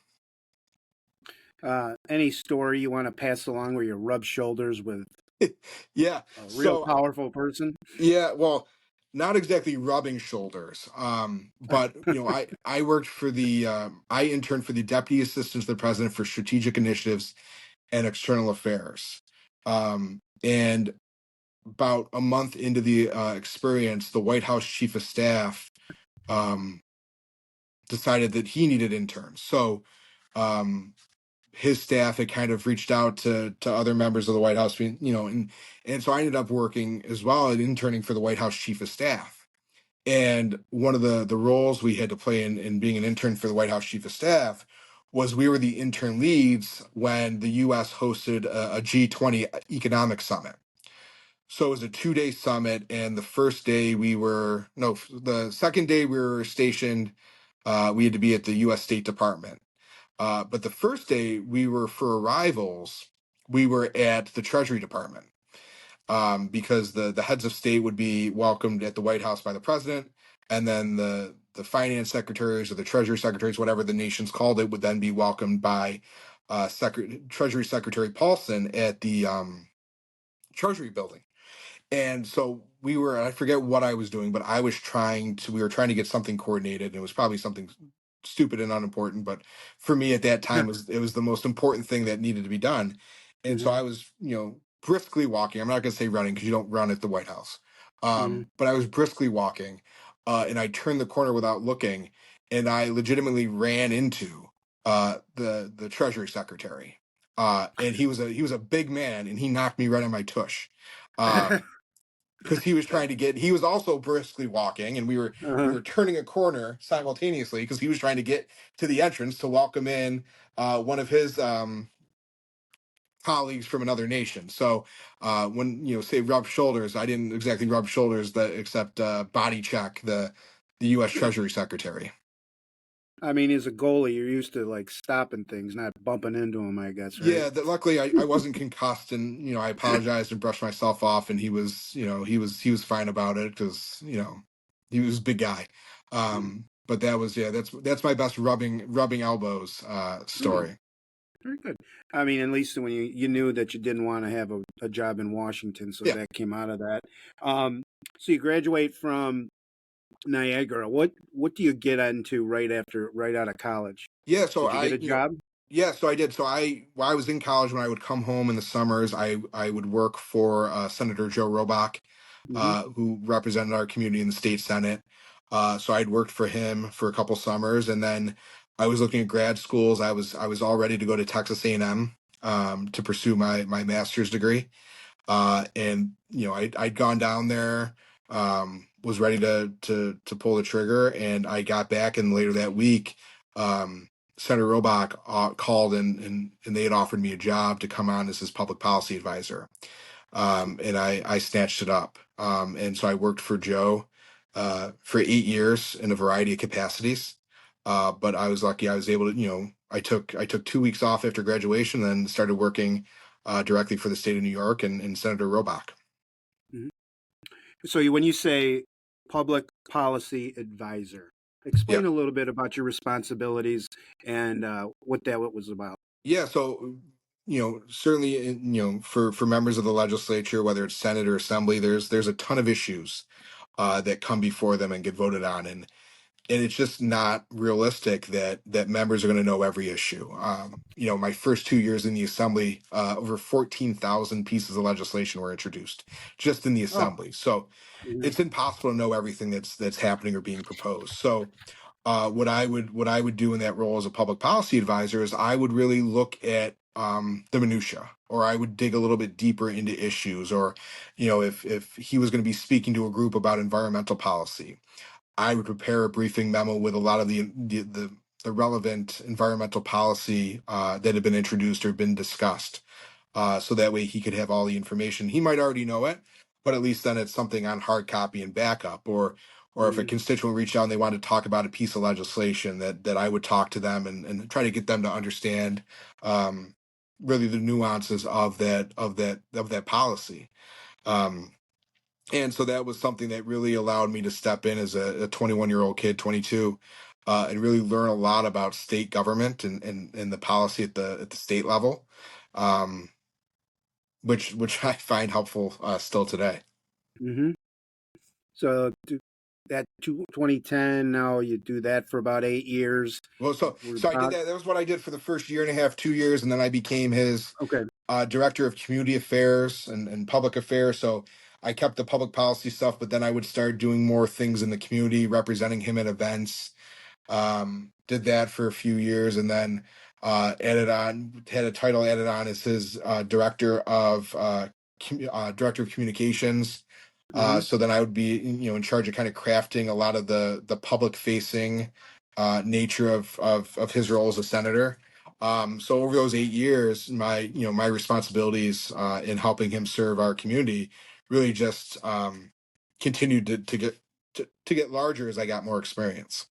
Speaker 1: Any story you want to pass along where you rub shoulders with
Speaker 2: Yeah.
Speaker 1: a real
Speaker 2: So
Speaker 1: powerful person?
Speaker 2: yeah, well, not exactly rubbing shoulders, but I worked for I interned for the Deputy Assistant to the President for Strategic Initiatives and External Affairs. And about a month into the experience, the White House Chief of Staff um, decided that he needed interns. So um, his staff had kind of reached out to other members of the White House, and so I ended up working as well and interning for the White House Chief of Staff. And one of the roles we had to play in being an intern for the White House Chief of Staff was we were the intern leads when the U.S. hosted a G20 economic summit. So it was a 2-day summit, and the first day we were no, the second day we were stationed. We had to be at the U.S. State Department. But the first day we were for arrivals, we were at the Treasury Department, because the heads of state would be welcomed at the White House by the president, and then the finance secretaries or the treasury secretaries, whatever the nation's called it, would then be welcomed by Treasury Secretary Paulson at the Treasury building. And so we were, I forget what I was doing, but we were trying to get something coordinated. And it was probably something stupid and unimportant, but for me at that time, it was the most important thing that needed to be done. And so
Speaker 1: Hmm.
Speaker 2: I was, briskly walking. I'm not going to say running because you don't run at the White House.
Speaker 1: Hmm.
Speaker 2: But I was briskly walking, and I turned the corner without looking, and I legitimately ran into the Treasury Secretary. And he was a big man, and he knocked me right on my tush. Because he was also briskly walking, and we
Speaker 1: Uh-huh.
Speaker 2: were turning a corner simultaneously because he was trying to get to the entrance to welcome in one of his colleagues from another nation. So when say rub shoulders, I didn't exactly rub shoulders except body check the U.S. Treasury Secretary.
Speaker 1: I mean, as a goalie, you're used to like stopping things, not bumping into them, I guess, right?
Speaker 2: Yeah, luckily I wasn't concussed, and I apologized and brushed myself off, and he was fine about it because he was a big guy.
Speaker 1: Mm.
Speaker 2: But that was yeah, that's my best rubbing elbows
Speaker 1: Oh,
Speaker 2: story.
Speaker 1: very good. I mean, at least when you knew that you didn't want to have a job in Washington, so
Speaker 2: Yeah,
Speaker 1: that came out of that. Um, so you graduate from Niagara. What do you get into right out of college?
Speaker 2: yeah. So
Speaker 1: Did you get a job?
Speaker 2: yeah, so I did. So while I was in college, when I would come home in the summers, I would work for Senator Joe Robach,
Speaker 1: Hmm.
Speaker 2: who represented our community in the state senate. So I'd worked for him for a couple summers, and then I was looking at grad schools. I was all ready to go to Texas A&M, to pursue my master's degree. And I'd gone down there, was ready to pull the trigger, and I got back, and later that week, Senator Robach called, and they had offered me a job to come on as his public policy advisor. And I snatched it up. And so I worked for Joe for 8 years in a variety of capacities. But I was lucky; I was able to, I took 2 weeks off after graduation, and then started working directly for the state of New York and Senator Robach.
Speaker 1: Hmm. So when you say public policy advisor, explain
Speaker 2: Yep.
Speaker 1: a little bit about your responsibilities and what that was about.
Speaker 2: Yeah. So, certainly, for members of the legislature, whether it's Senate or Assembly, there's a ton of issues that come before them and get voted on, and it's just not realistic that members are going to know every issue. My first 2 years in the Assembly, over 14,000 pieces of legislation were introduced just in the
Speaker 1: Oh.
Speaker 2: Assembly. So
Speaker 1: Hmm.
Speaker 2: it's impossible to know everything that's happening or being proposed. So what I would do in that role as a public policy advisor is I would really look at the minutia, or I would dig a little bit deeper into issues, or if he was going to be speaking to a group about environmental policy, I would prepare a briefing memo with a lot of the relevant environmental policy that had been introduced or been discussed, so that way he could have all the information. He might already know it, but at least then it's something on hard copy and backup. Or if a
Speaker 1: Hmm.
Speaker 2: constituent reached out and they wanted to talk about a piece of legislation, that I would talk to them and try to get them to understand um, really the nuances of that policy. Um, and so that was something that really allowed me to step in as a 21-year-old kid, 22, and really learn a lot about state government and the policy at the state level. Um, which I find helpful still today.
Speaker 1: Hmm. So that 2010, now you do that for about 8 years.
Speaker 2: Well, so
Speaker 1: We're
Speaker 2: so I did
Speaker 1: about
Speaker 2: that. That was what I did for the first year and a half, 2 years, and then I became his
Speaker 1: okay.
Speaker 2: director of community affairs and public affairs. So I kept the public policy stuff, but then I would start doing more things in the community, representing him at events. Did that for a few years, and then had a title added on as his director of communications.
Speaker 1: Hmm.
Speaker 2: So then I would be, in charge of kind of crafting a lot of the public facing nature of his role as a senator. So over those 8 years, my responsibilities in helping him serve our community really just continued to get larger as I got more experience.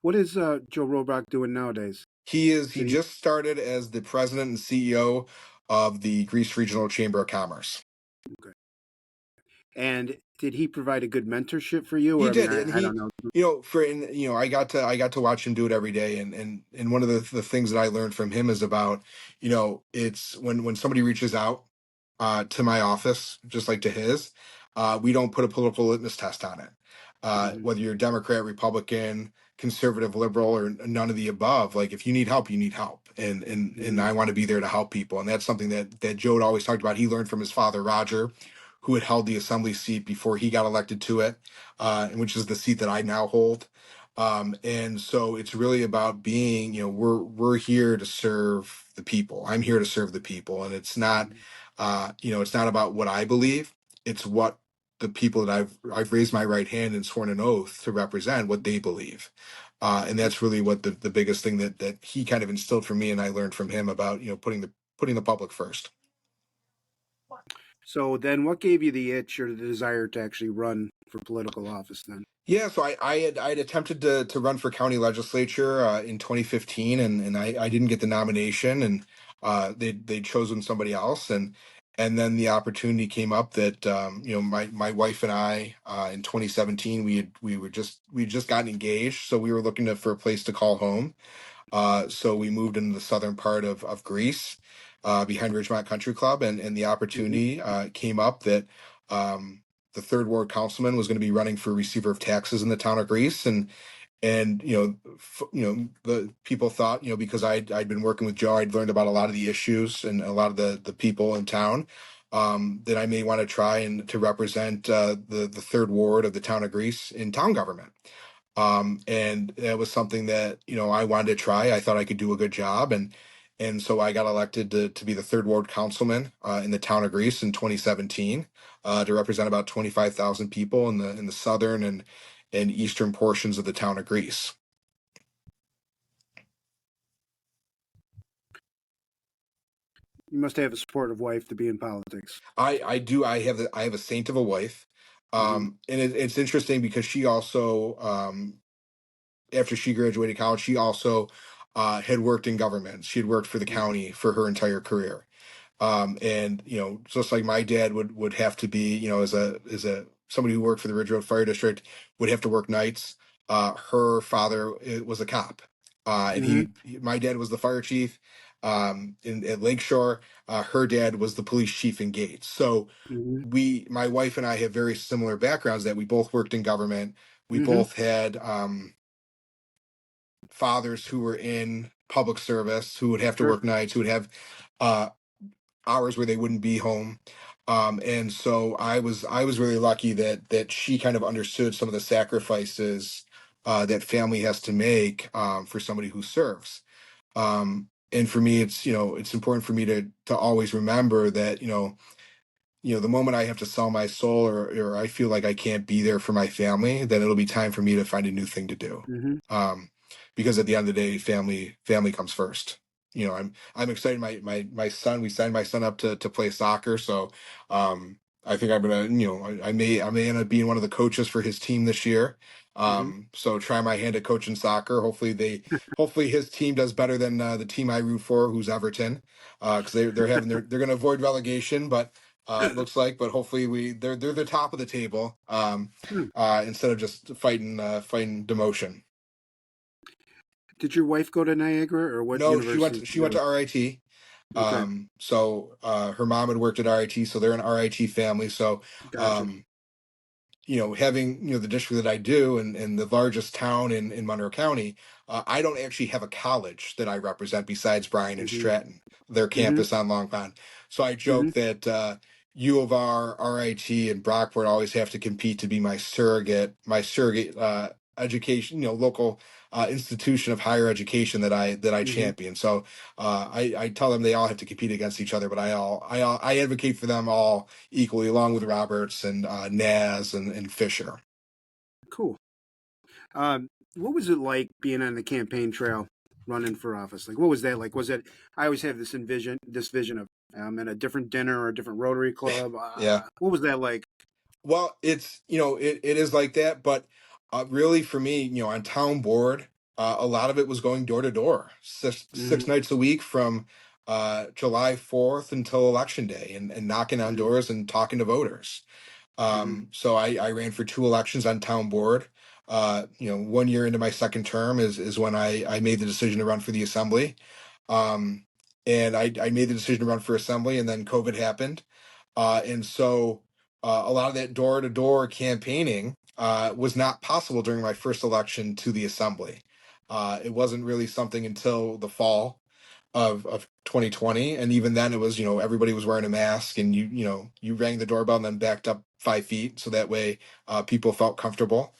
Speaker 1: What is Joe Robach doing nowadays?
Speaker 2: He
Speaker 1: Did he?
Speaker 2: just started as the president and CEO of the Greece Regional Chamber of Commerce.
Speaker 1: Okay. And did he provide a good mentorship for you?
Speaker 2: He
Speaker 1: Or I mean,
Speaker 2: did, and
Speaker 1: I don't know.
Speaker 2: I got to watch him do it every day, and one of the things that I learned from him is about, it's when somebody reaches out to my office, just like to his, we don't put a political litmus test on it.
Speaker 1: Hmm.
Speaker 2: Whether you're Democrat, Republican, conservative, liberal, or none of the above, like if you need help, you need help, and
Speaker 1: Hmm.
Speaker 2: I want to be there to help people, and that's something that Joe had always talked about. He learned from his father, Roger, who had held the assembly seat before he got elected to it, which is the seat that I now hold. And so it's really about being, we're here to serve the people. I'm here to serve the people, and it's not about what I believe. It's what the people that I've raised my right hand and sworn an oath to represent, what they believe. And that's really what the biggest thing that he kind of instilled for me, and I learned from him about, putting the public first.
Speaker 1: So then, what gave you the itch or the desire to actually run for political office? Then.
Speaker 2: Yeah, so I had attempted to run for county legislature in 2015, and I didn't get the nomination, and they'd chosen somebody else, and then the opportunity came up that my wife and I in 2017 we just gotten engaged, so we were looking for a place to call home. So we moved into the southern part of Greece, behind Ridgemont Country Club, and the
Speaker 1: Hmm.
Speaker 2: opportunity came up that the third ward councilman was going to be running for receiver of taxes in the town of Greece, and the people thought, because I'd been working with Joe, I'd learned about a lot of the issues and a lot of the people in town. That I may want to try and to represent the third ward of the town of Greece in town government. And that was something that I wanted to try. I thought I could do a good job, and so I got elected to be the third ward councilman in the town of Greece in 2017, to represent about 25,000 people in the southern and eastern portions of the town of Greece.
Speaker 1: You must have a supportive wife to be in politics.
Speaker 2: I do. I have a saint of a wife,
Speaker 1: Hmm.
Speaker 2: and it's interesting because she also, after she graduated college, she also had worked in government. She had worked for the county for her entire career. And just like my dad would have to be, as a somebody who worked for the Ridge Road Fire District, would have to work nights. Her father was a cop, and
Speaker 1: Hmm.
Speaker 2: my dad was the fire chief at Lakeshore. Her dad was the police chief in Gates. So
Speaker 1: Hmm.
Speaker 2: my wife and I have very similar backgrounds. That we both worked in government. We
Speaker 1: Hmm.
Speaker 2: both had fathers who were in public service, who would have to
Speaker 1: Sure.
Speaker 2: work nights, who would have uh, hours where they wouldn't be home. And so I was really lucky that she kind of understood some of the sacrifices that family has to make for somebody who serves. And for me, it's important for me to always remember that the moment I have to sell my soul, or I feel like I can't be there for my family, then it'll be time for me to find a new thing to do.
Speaker 1: Hmm.
Speaker 2: Um, because at the end of the day, family comes first. I'm excited. My son, we signed my son up to play soccer. So I think I'm gonna, I may end up being one of the coaches for his team this year.
Speaker 1: Hmm.
Speaker 2: So try my hand at coaching soccer. Hopefully his team does better than the team I root for, who's Everton, because they're going to avoid relegation, but it looks like. But hopefully they're the top of the table, instead of just fighting demotion.
Speaker 1: Did your wife go to Niagara, or what
Speaker 2: No,
Speaker 1: university did
Speaker 2: she
Speaker 1: she
Speaker 2: went
Speaker 1: go
Speaker 2: to
Speaker 1: to?
Speaker 2: RIT.
Speaker 1: Okay,
Speaker 2: So her mom had worked at RIT, so they're an RIT family. So
Speaker 1: gotcha.
Speaker 2: um, having the district that I do, and the largest town in Monroe County, I don't actually have a college that I represent besides Bryan and
Speaker 1: Hmm.
Speaker 2: Stratton, their
Speaker 1: Hmm.
Speaker 2: campus on Long Pond. So I
Speaker 1: Hmm.
Speaker 2: joke that U of R, RIT, and Brockport always have to compete to be my surrogate education, local institution of higher education that I
Speaker 1: Hmm.
Speaker 2: champion. So I tell them they all have to compete against each other, but I advocate for them all equally, along with Roberts and Naz and Fisher.
Speaker 1: Cool. Um, what was it like being on the campaign trail, running for office? Like, what was that like? Was it? I always have this vision of at a different dinner or a different Rotary Club.
Speaker 2: Yeah.
Speaker 1: What was that like?
Speaker 2: Well, it's it is like that, but really for me, on town board, a lot of it was going door to door, six
Speaker 1: Hmm.
Speaker 2: nights a week from July 4th until election day, and knocking on
Speaker 1: Hmm.
Speaker 2: doors and talking to voters.
Speaker 1: Hmm.
Speaker 2: So I ran for 2 elections on town board. 1 year into my second term is when I made the decision to run for the assembly. Um, and I made the decision to run for assembly, and then COVID happened. And so a lot of that door to door campaigning was not possible during my first election to the assembly. It wasn't really something until the fall of 2020, and even then it was, everybody was wearing a mask, and you rang the doorbell and then backed up 5 feet so that way people felt comfortable.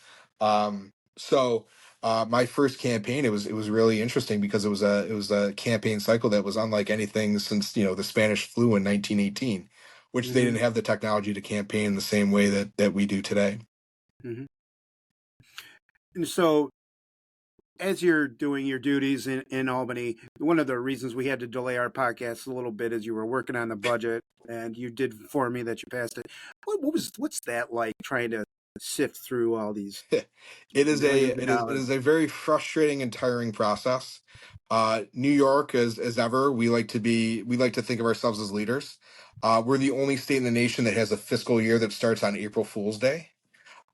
Speaker 2: So my first campaign, it was really interesting because it was a campaign cycle that was unlike anything since the Spanish flu in 1918, which they
Speaker 1: Hmm.
Speaker 2: didn't have the technology to campaign the same way that we do today.
Speaker 1: Hmm. And so, as you're doing your duties in Albany, one of the reasons we had to delay our podcast a little bit is you were working on the budget, and you did inform me that you passed it. What's that like trying to sift through all these
Speaker 2: It is a
Speaker 1: millions of
Speaker 2: it is
Speaker 1: dollars?
Speaker 2: a very frustrating and tiring process. New York, as ever, we like to think of ourselves as leaders. We're the only state in the nation that has a fiscal year that starts on April Fool's Day.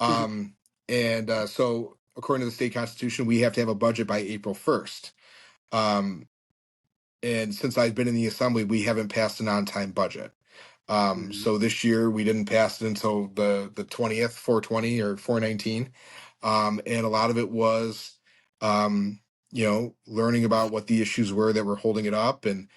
Speaker 2: Um, and so, according to the state constitution, we have to have a budget by April 1st. Um, and since I've been in the assembly, we haven't passed an on-time budget.
Speaker 1: Hmm.
Speaker 2: So this year we didn't pass it until the 20th, 420 or 419. And a lot of it was, learning about what the issues were that were holding it up, and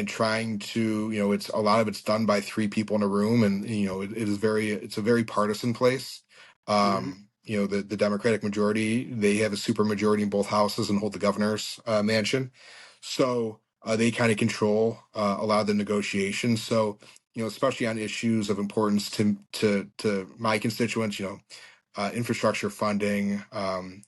Speaker 2: trying to, it's a lot of it's done by 3 people in a room, and it's a very partisan place.
Speaker 1: Hmm.
Speaker 2: The Democratic majority, they have a super majority in both houses and hold the governor's mansion. So they kind of control a lot of the negotiations. So, especially on issues of importance to my constituents, infrastructure funding,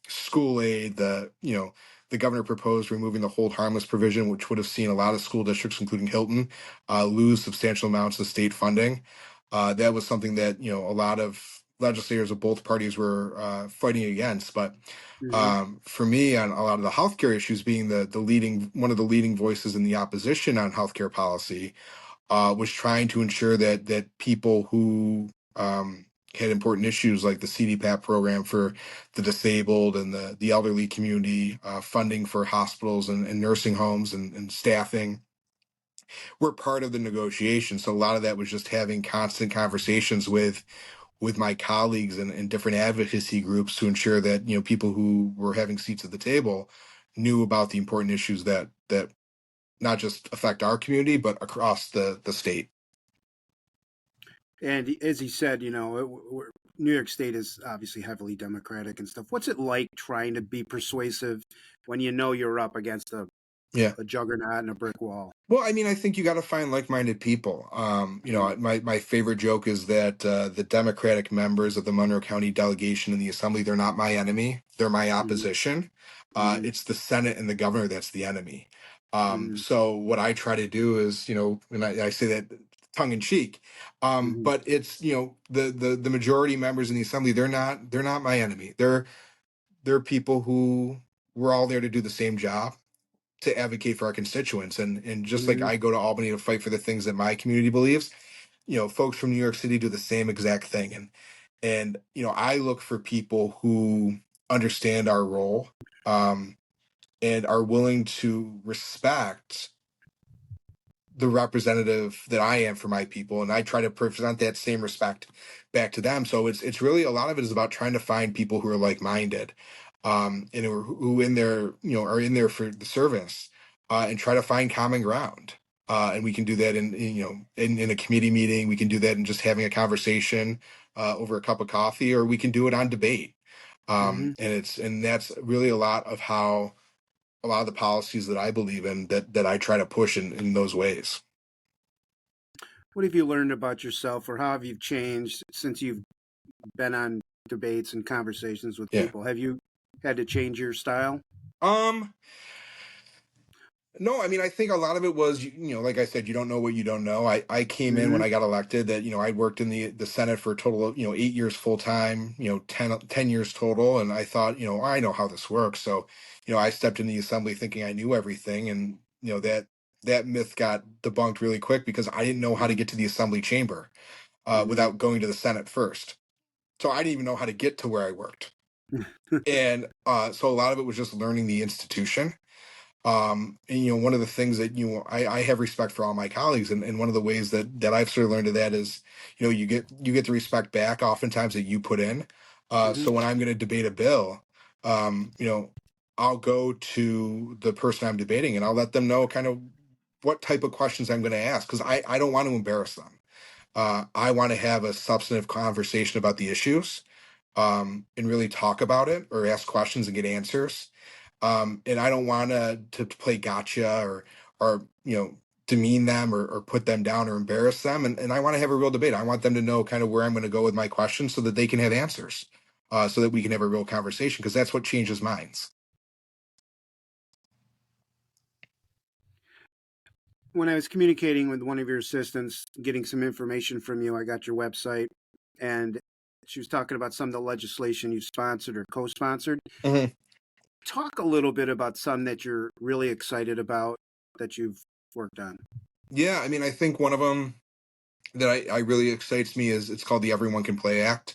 Speaker 2: school aid. The governor proposed removing the hold harmless provision, which would have seen a lot of school districts, including Hilton, lose substantial amounts of state funding. That was something that a lot of legislators of both parties were fighting against. But
Speaker 1: Hmm.
Speaker 2: for me, on a lot of the healthcare issues, being the leading one of the leading voices in the opposition on healthcare policy, was trying to ensure that people who had important issues like the CDPAP program for the disabled and the elderly community, funding for hospitals and nursing homes and staffing, were part of the negotiation. So a lot of that was just having constant conversations with my colleagues and different advocacy groups to ensure that people who were having seats at the table knew about the important issues that not just affect our community but across the state.
Speaker 1: And as he said, New York State is obviously heavily Democratic and stuff. What's it like trying to be persuasive when you know you're up against
Speaker 2: Yeah.
Speaker 1: a juggernaut and a brick wall?
Speaker 2: Well, I mean, I think you got to find like-minded people.
Speaker 1: Mm.
Speaker 2: My favorite joke is that the Democratic members of the Monroe County delegation in the assembly, they're not my enemy; they're my
Speaker 1: Mhm.
Speaker 2: opposition.
Speaker 1: Mhm.
Speaker 2: It's the Senate and the governor that's the enemy.
Speaker 1: Mhm.
Speaker 2: So what I try to do is, and I say that tongue in cheek,
Speaker 1: Mhm.
Speaker 2: but it's the majority members in the assembly. They're not my enemy. They're people who we're all there to do the same job, to advocate for our constituents. And just like
Speaker 1: Mhm.
Speaker 2: I go to Albany to fight for the things that my community believes, folks from New York City do the same exact thing. And I look for people who understand our role, um, and are willing to respect the representative that I am for my people, and I try to present that same respect back to them. So it's really, a lot of it is about trying to find people who are like minded, and who in there are in there for the service, and try to find common ground. And we can do that in a committee meeting. We can do that in just having a conversation over a cup of coffee, or we can do it on debate.
Speaker 1: Hmm.
Speaker 2: And that's really a lot of how a lot of the policies that I believe in that I try to push in those ways.
Speaker 1: What have you learned about yourself, or how have you changed since you've been on debates and conversations with
Speaker 2: Yeah.
Speaker 1: people? Have you had to change your style?
Speaker 2: Um, No, I mean, I think a lot of it was, like I said, you don't know what you don't know. I came in when
Speaker 1: Hmm.
Speaker 2: I got elected that, I worked in the Senate for a total of, 8 years full time, 10 years total. And I thought, I know how this works. So, I stepped in the assembly thinking I knew everything. And, that myth got debunked really quick because I didn't know how to
Speaker 1: Hmm.
Speaker 2: get to the assembly chamber
Speaker 1: Hmm.
Speaker 2: without going to the Senate first. So I didn't even know how to get to where I worked. And so a lot of it was just learning the institution. And one of the things that I have respect for all my colleagues, and one of the ways that I've sort of learned of that is you get the respect back oftentimes that you put in.
Speaker 1: Hmm.
Speaker 2: So when I'm going to debate a bill, um, you know I'll go to the person I'm debating and I'll let them know kind of what type of questions I'm going to ask, because I don't want to embarrass them. I want to have a substantive conversation about the issues, and really talk about it or ask questions and get answers. And I don't want to play gotcha or demean them or put them down or embarrass them. And I want to have a real debate. I want them to know kind of where I'm going to go with my questions so that they can have answers, so that we can have a real conversation, because that's what changes minds.
Speaker 1: When I was communicating with one of your assistants, getting some information from you, I got your website, and she was talking about some of the legislation you sponsored or co-sponsored.
Speaker 2: Mhm.
Speaker 1: Talk a little bit about some that you're really excited about that you've worked on.
Speaker 2: Yeah, I mean, I think one of them that I really excites me is it's called the Everyone Can Play Act.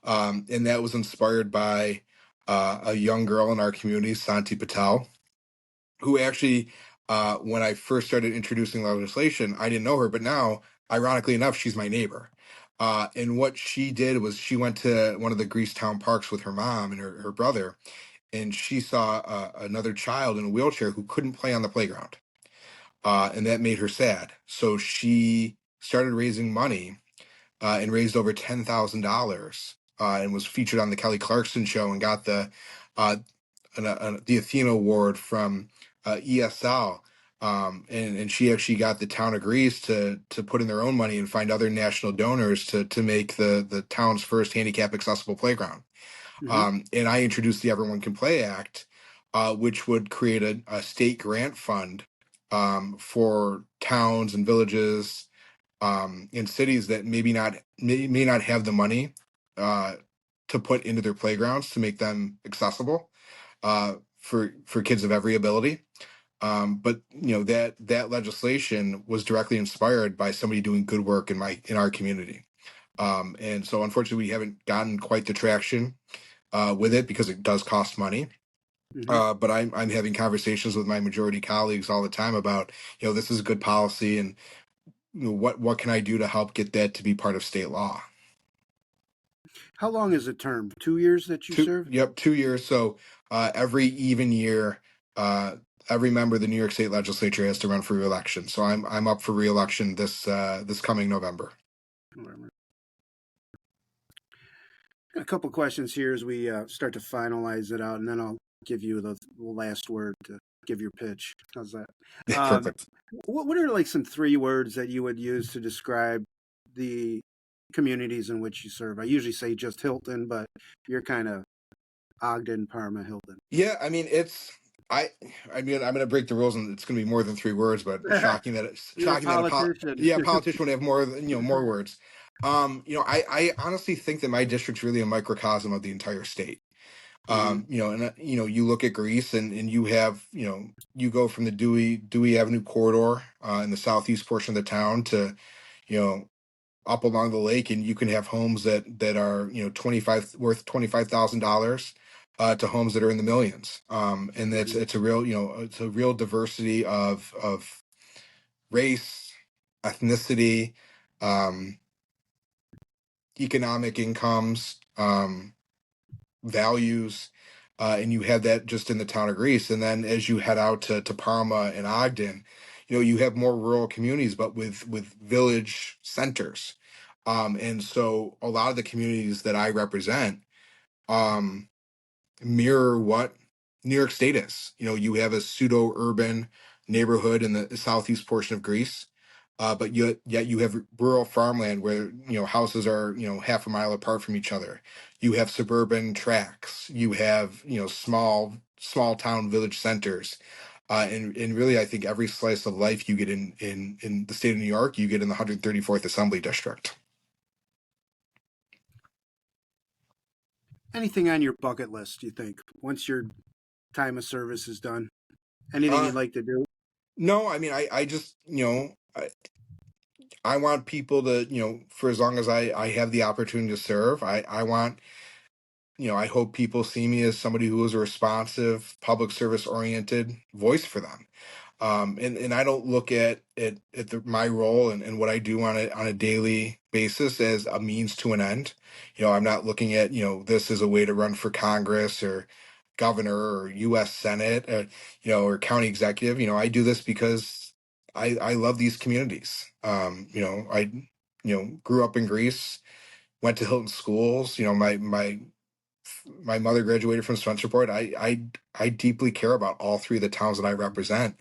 Speaker 2: And that was inspired by a young girl in our community, Santi Patel, who actually, when I first started introducing legislation, I didn't know her, but now, ironically enough, she's my neighbor. And what she did was she went to one of the Greasetown parks with her mom and her brother, and she saw another child in a wheelchair who couldn't play on the playground. And that made her sad. So she started raising money, and raised over $10,000, and was featured on the Kelly Clarkson show and got uh, the Athena Award from ESL. And she actually got the town of Greece to put in their own money and find other national donors to make the town's first handicap accessible playground.
Speaker 1: Hmm.
Speaker 2: And I introduced the Everyone Can Play Act, which would create a state grant fund, for towns and villages, in cities that may not have the money uh, to put into their playgrounds to make them accessible, for kids of every ability. But that legislation was directly inspired by somebody doing good work in our community. And so unfortunately we haven't gotten quite the traction with it because it does cost money.
Speaker 1: Hmm.
Speaker 2: But I'm having conversations with my majority colleagues all the time about, this is a good policy, and what can I do to help get that to be part of state law?
Speaker 1: How long is the term? 2 years that you serve?
Speaker 2: Yep, 2 years. So every even year, uh, every member of the New York State Legislature has to run for reelection. So I'm up for reelection this coming November.
Speaker 1: Whatever. A couple questions here as we start to finalize it out, and then I'll give you the last word to give your pitch. How's that? Um,
Speaker 2: Perfect.
Speaker 1: what are like some 3 words that you would use to describe the communities in which you serve? I usually say just Hilton, but you're kind of Ogden, Parma, Hilton.
Speaker 2: Yeah, I mean I I mean I'm going to break the rules and it's going to be more than 3 words, but it's
Speaker 1: You're a
Speaker 2: shocking that
Speaker 1: politician.
Speaker 2: a politician would have more words. I honestly think that my district's really a microcosm of the entire state.
Speaker 1: Hmm.
Speaker 2: You look at Greece, and you have, you go from the Dewey Avenue corridor, in the southeast portion of the town to, you know up along the lake, and you can have homes that are, 25 worth $25,000, to homes that are in the millions. And
Speaker 1: Hmm.
Speaker 2: it's a real diversity of race, ethnicity, um, economic incomes, values, and you have that just in the town of Greece. And then as you head out to Parma and Ogden, you have more rural communities, but with village centers. And so a lot of the communities that I represent, mirror what New York State is. You have a pseudo urban neighborhood in the southeast portion of Greece, but yet you have rural farmland where houses are half a mile apart from each other. You have suburban tracks. You have small town village centers. And really, I think every slice of life you get in the state of New York, you get in the 134th Assembly District.
Speaker 1: Anything on your bucket list, do you think, once your time of service is done? Anything
Speaker 2: Uh,
Speaker 1: you'd like to do?
Speaker 2: no, I mean, I just, I want people to, for as long as I have the opportunity to serve, I want, I hope people see me as somebody who is a responsive, public service oriented voice for them. And I don't look at my role and what I do on a daily basis as a means to an end. I'm not looking at this as a way to run for Congress or governor or U.S. Senate, or county executive. I do this because I love these communities. I grew up in Greece, went to Hilton schools. My mother graduated from Spencerport. I deeply care about all three of the towns that I represent.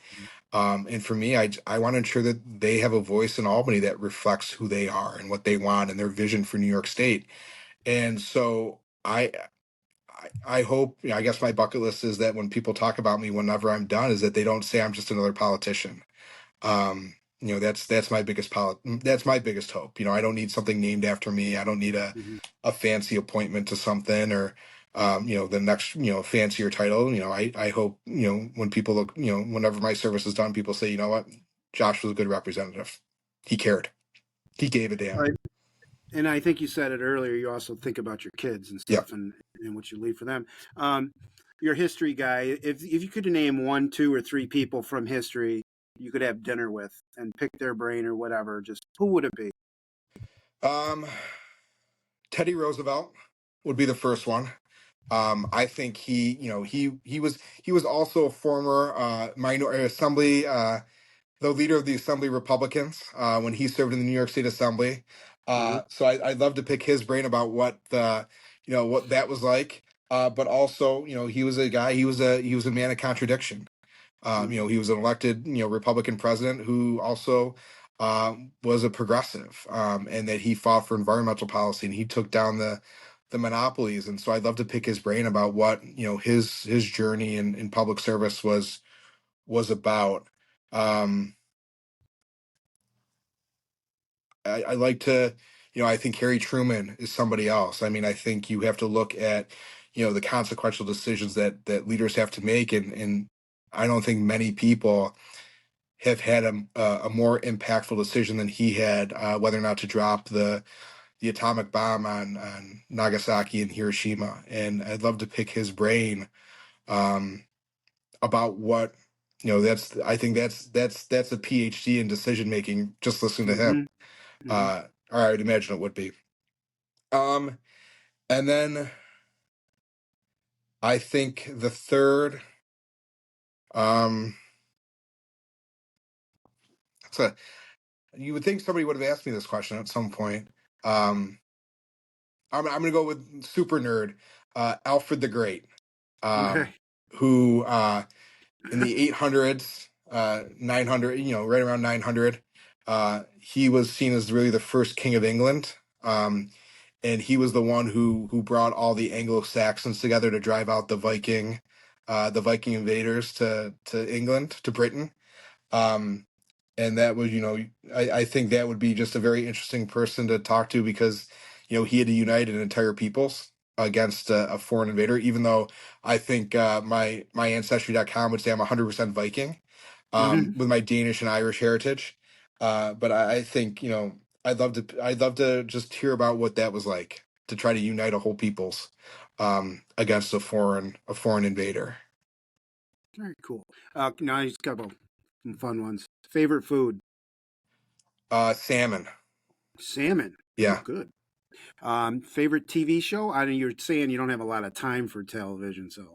Speaker 2: And for me, I want to ensure that they have a voice in Albany that reflects who they are and what they want and their vision for New York State. And so I hope, I guess my bucket list is that when people talk about me, whenever I'm done, is that they don't say I'm just another politician. That's my that's my biggest hope. I don't need something named after me. I don't need
Speaker 1: Hmm.
Speaker 2: a fancy appointment to something or the next fancier title. I hope when people look, whenever my service is done, people say, you know what, Josh was a good representative. He cared. He gave a damn.
Speaker 1: Right. And I think you said it earlier. You also think about your kids and
Speaker 2: Yeah.
Speaker 1: stuff, and what you leave for them. Um, you're a history guy. If you could name one, two, or three people from history you could have dinner with and pick their brain or whatever, just who would it be?
Speaker 2: Um, Teddy Roosevelt would be the first one. I think he was also a former minor assembly, the leader of the Assembly Republicans when he served in the New York State Assembly.
Speaker 1: Uh-huh.
Speaker 2: So I'd love to pick his brain about what that was like. But also, he was a guy. He was a man of contradiction.
Speaker 1: Mm-hmm.
Speaker 2: He was an elected, Republican president who also was a progressive, and that he fought for environmental policy and he took down the monopolies. And so I'd love to pick his brain about what his journey in public service was about. Um, I like to, I think Harry Truman is somebody else. I mean, I think you have to look at, the consequential decisions that leaders have to make, and I don't think many people have had a more impactful decision than he had, whether or not to drop the atomic bomb on Nagasaki and Hiroshima. And I'd love to pick his brain um, about what I think that's a PhD in decision making. Just listening to him,
Speaker 1: Mm-hmm. Mm-hmm.
Speaker 2: or I'd imagine it would be. Um, and then I think the third, um, that's a you would think somebody would have asked me this question at some point. Um, I'm gonna go with super nerd, Alfred the Great, um,
Speaker 1: Okay.
Speaker 2: who in the 800s, 900, right around 900, he was seen as really the first king of England. And he was the one who brought all the Anglo Saxons together to drive out the Viking invaders to England, to Britain. Um, and that was, I think that would be just a very interesting person to talk to because, he had to unite an entire peoples against a foreign invader. Even though I think my ancestry.com would say I'm 100% Viking,
Speaker 1: Mm-hmm.
Speaker 2: with my Danish and Irish heritage. But I think I'd love to just hear about what that was like to try to unite a whole peoples against a foreign invader.
Speaker 1: Very cool. Now he's got some fun ones. Favorite food?
Speaker 2: Salmon.
Speaker 1: Salmon. Oh,
Speaker 2: Yeah.
Speaker 1: good. Favorite TV show? I know you're saying you don't have a lot of time for television, so.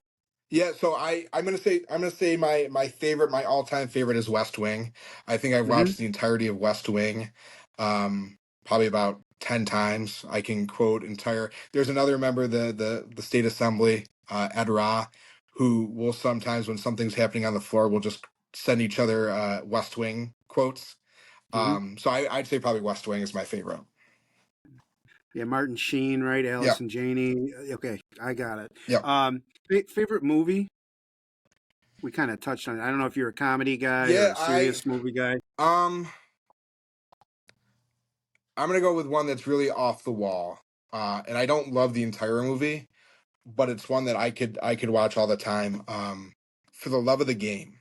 Speaker 2: Yeah, so I'm gonna say my all-time favorite is West Wing. I think I've
Speaker 1: Mm-hmm.
Speaker 2: watched the entirety of West Wing, probably about 10 times. I can quote entire. There's another member of the state assembly Ed Ra, who will sometimes, when something's happening on the floor, will just send each other West Wing quotes.
Speaker 1: Hmm.
Speaker 2: So I'd say probably West Wing is my favorite.
Speaker 1: Yeah, Martin Sheen, right?
Speaker 2: Yeah,
Speaker 1: Allison Janney. Okay, I got it.
Speaker 2: yeah,
Speaker 1: Favorite movie? We kind of touched on it. I don't know if you're a comedy guy or
Speaker 2: yeah.
Speaker 1: a serious movie guy.
Speaker 2: Um, I'm gonna go with one that's really off the wall. And I don't love the entire movie, but it's one that I could watch all the time. For the love of the game.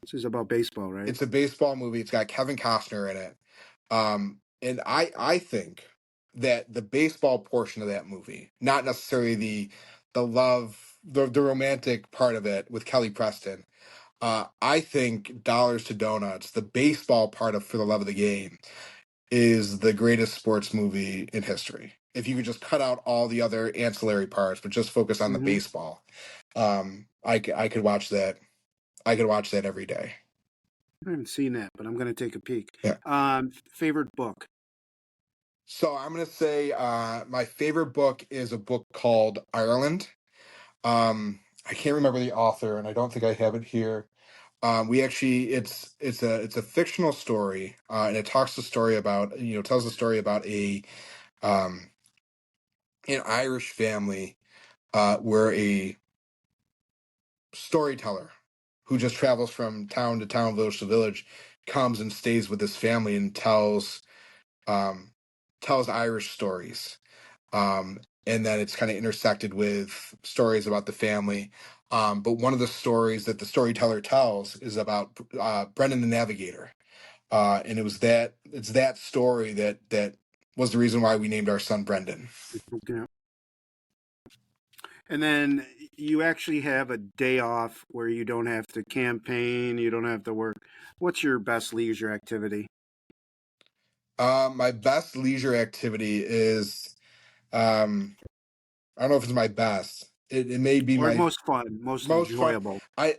Speaker 1: This is about baseball, right?
Speaker 2: It's a baseball movie. It's got Kevin Costner in it. And I think that the baseball portion of that movie, not necessarily the love, the romantic part of it with Kelly Preston. I think Dollars to Donuts, the baseball part of For the Love of the Game, is the greatest sports movie in history. If you could just cut out all the other ancillary parts, but just focus on the
Speaker 1: Hmm.
Speaker 2: baseball, I could watch that. I could watch that every day.
Speaker 1: I haven't seen that, but I'm going to take a peek.
Speaker 2: Yeah.
Speaker 1: Favorite book?
Speaker 2: So I'm gonna say my favorite book is a book called Ireland. I can't remember the author, and I don't think I have it here. We actually, it's a fictional story, and it talks the story about tells the story about um, an Irish family where a storyteller who just travels from town to town, village to village, comes and stays with this family and um, tells Irish stories. And then it's kind of intersected with stories about the family. But one of the stories that the storyteller tells is about Brendan the Navigator, and it's that story that was the reason why we named our son Brendan.
Speaker 1: Okay. And then you actually have a day off where you don't have to campaign, you don't have to work. What's your best leisure activity?
Speaker 2: My best leisure activity is um, I don't know if it's my best. It may be
Speaker 1: Or
Speaker 2: my
Speaker 1: most fun, most
Speaker 2: most fun.
Speaker 1: enjoyable?
Speaker 2: I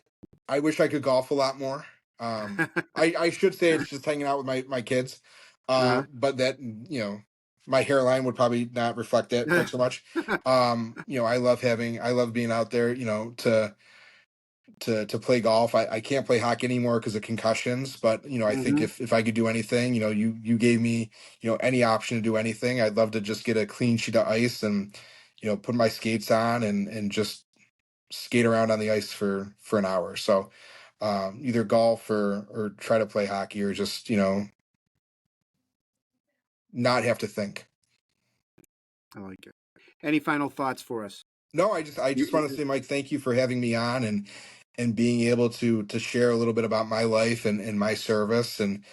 Speaker 2: I wish I could golf a lot more. I should say it's just hanging out with my kids.
Speaker 1: Uh-huh.
Speaker 2: But that my hairline would probably not reflect that quite so much. I love being out there, to play golf. I can't play hockey anymore because of concussions, but I think
Speaker 1: Hmm.
Speaker 2: if I could do anything, you gave me, any option to do anything, I'd love to just get a clean sheet of ice and, put my skates on and just skate around on the ice for an hour. So either golf or try to play hockey or just not have to think.
Speaker 1: I like it. Any final thoughts for us?
Speaker 2: No, I just want to say, Mike, thank you for having me on and being able to share a little bit about my life and my service and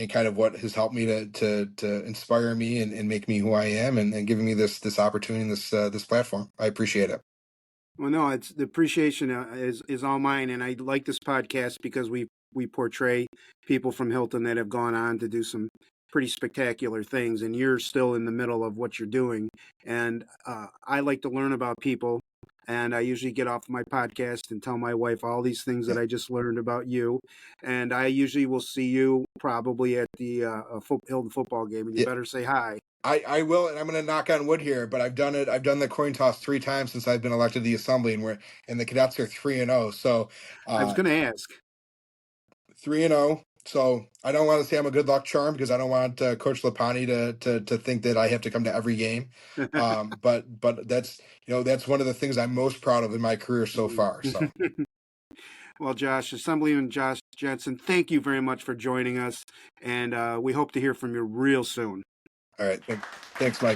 Speaker 2: kind of what has helped me to inspire me and make me who I am and giving me this opportunity and this platform. I appreciate it.
Speaker 1: Well, no, it's the appreciation is all mine, and I like this podcast because we portray people from Hilton that have gone on to do some pretty spectacular things, and you're still in the middle of what you're doing. And I like to learn about people, and I usually get off my podcast and tell my wife all these things that
Speaker 2: Yeah.
Speaker 1: I just learned about you. And I usually will see you probably at the Hilton football game, and you
Speaker 2: Yeah.
Speaker 1: better say hi.
Speaker 2: I will, and I'm going to knock on wood here, but I've done it. I've done the coin toss 3 times since I've been elected to the assembly, and the cadets are 3-0. So,
Speaker 1: I was
Speaker 2: uh,
Speaker 1: going to ask.
Speaker 2: 3-0. So I don't want to say I'm a good luck charm because I don't want Coach Lapani to think that I have to come to every game. But that's one of the things I'm most proud of in my career so far. So
Speaker 1: Well, Josh, Assemblyman Josh Jensen, thank you very much for joining us, and we hope to hear from you real soon.
Speaker 2: all right, thanks, Mike.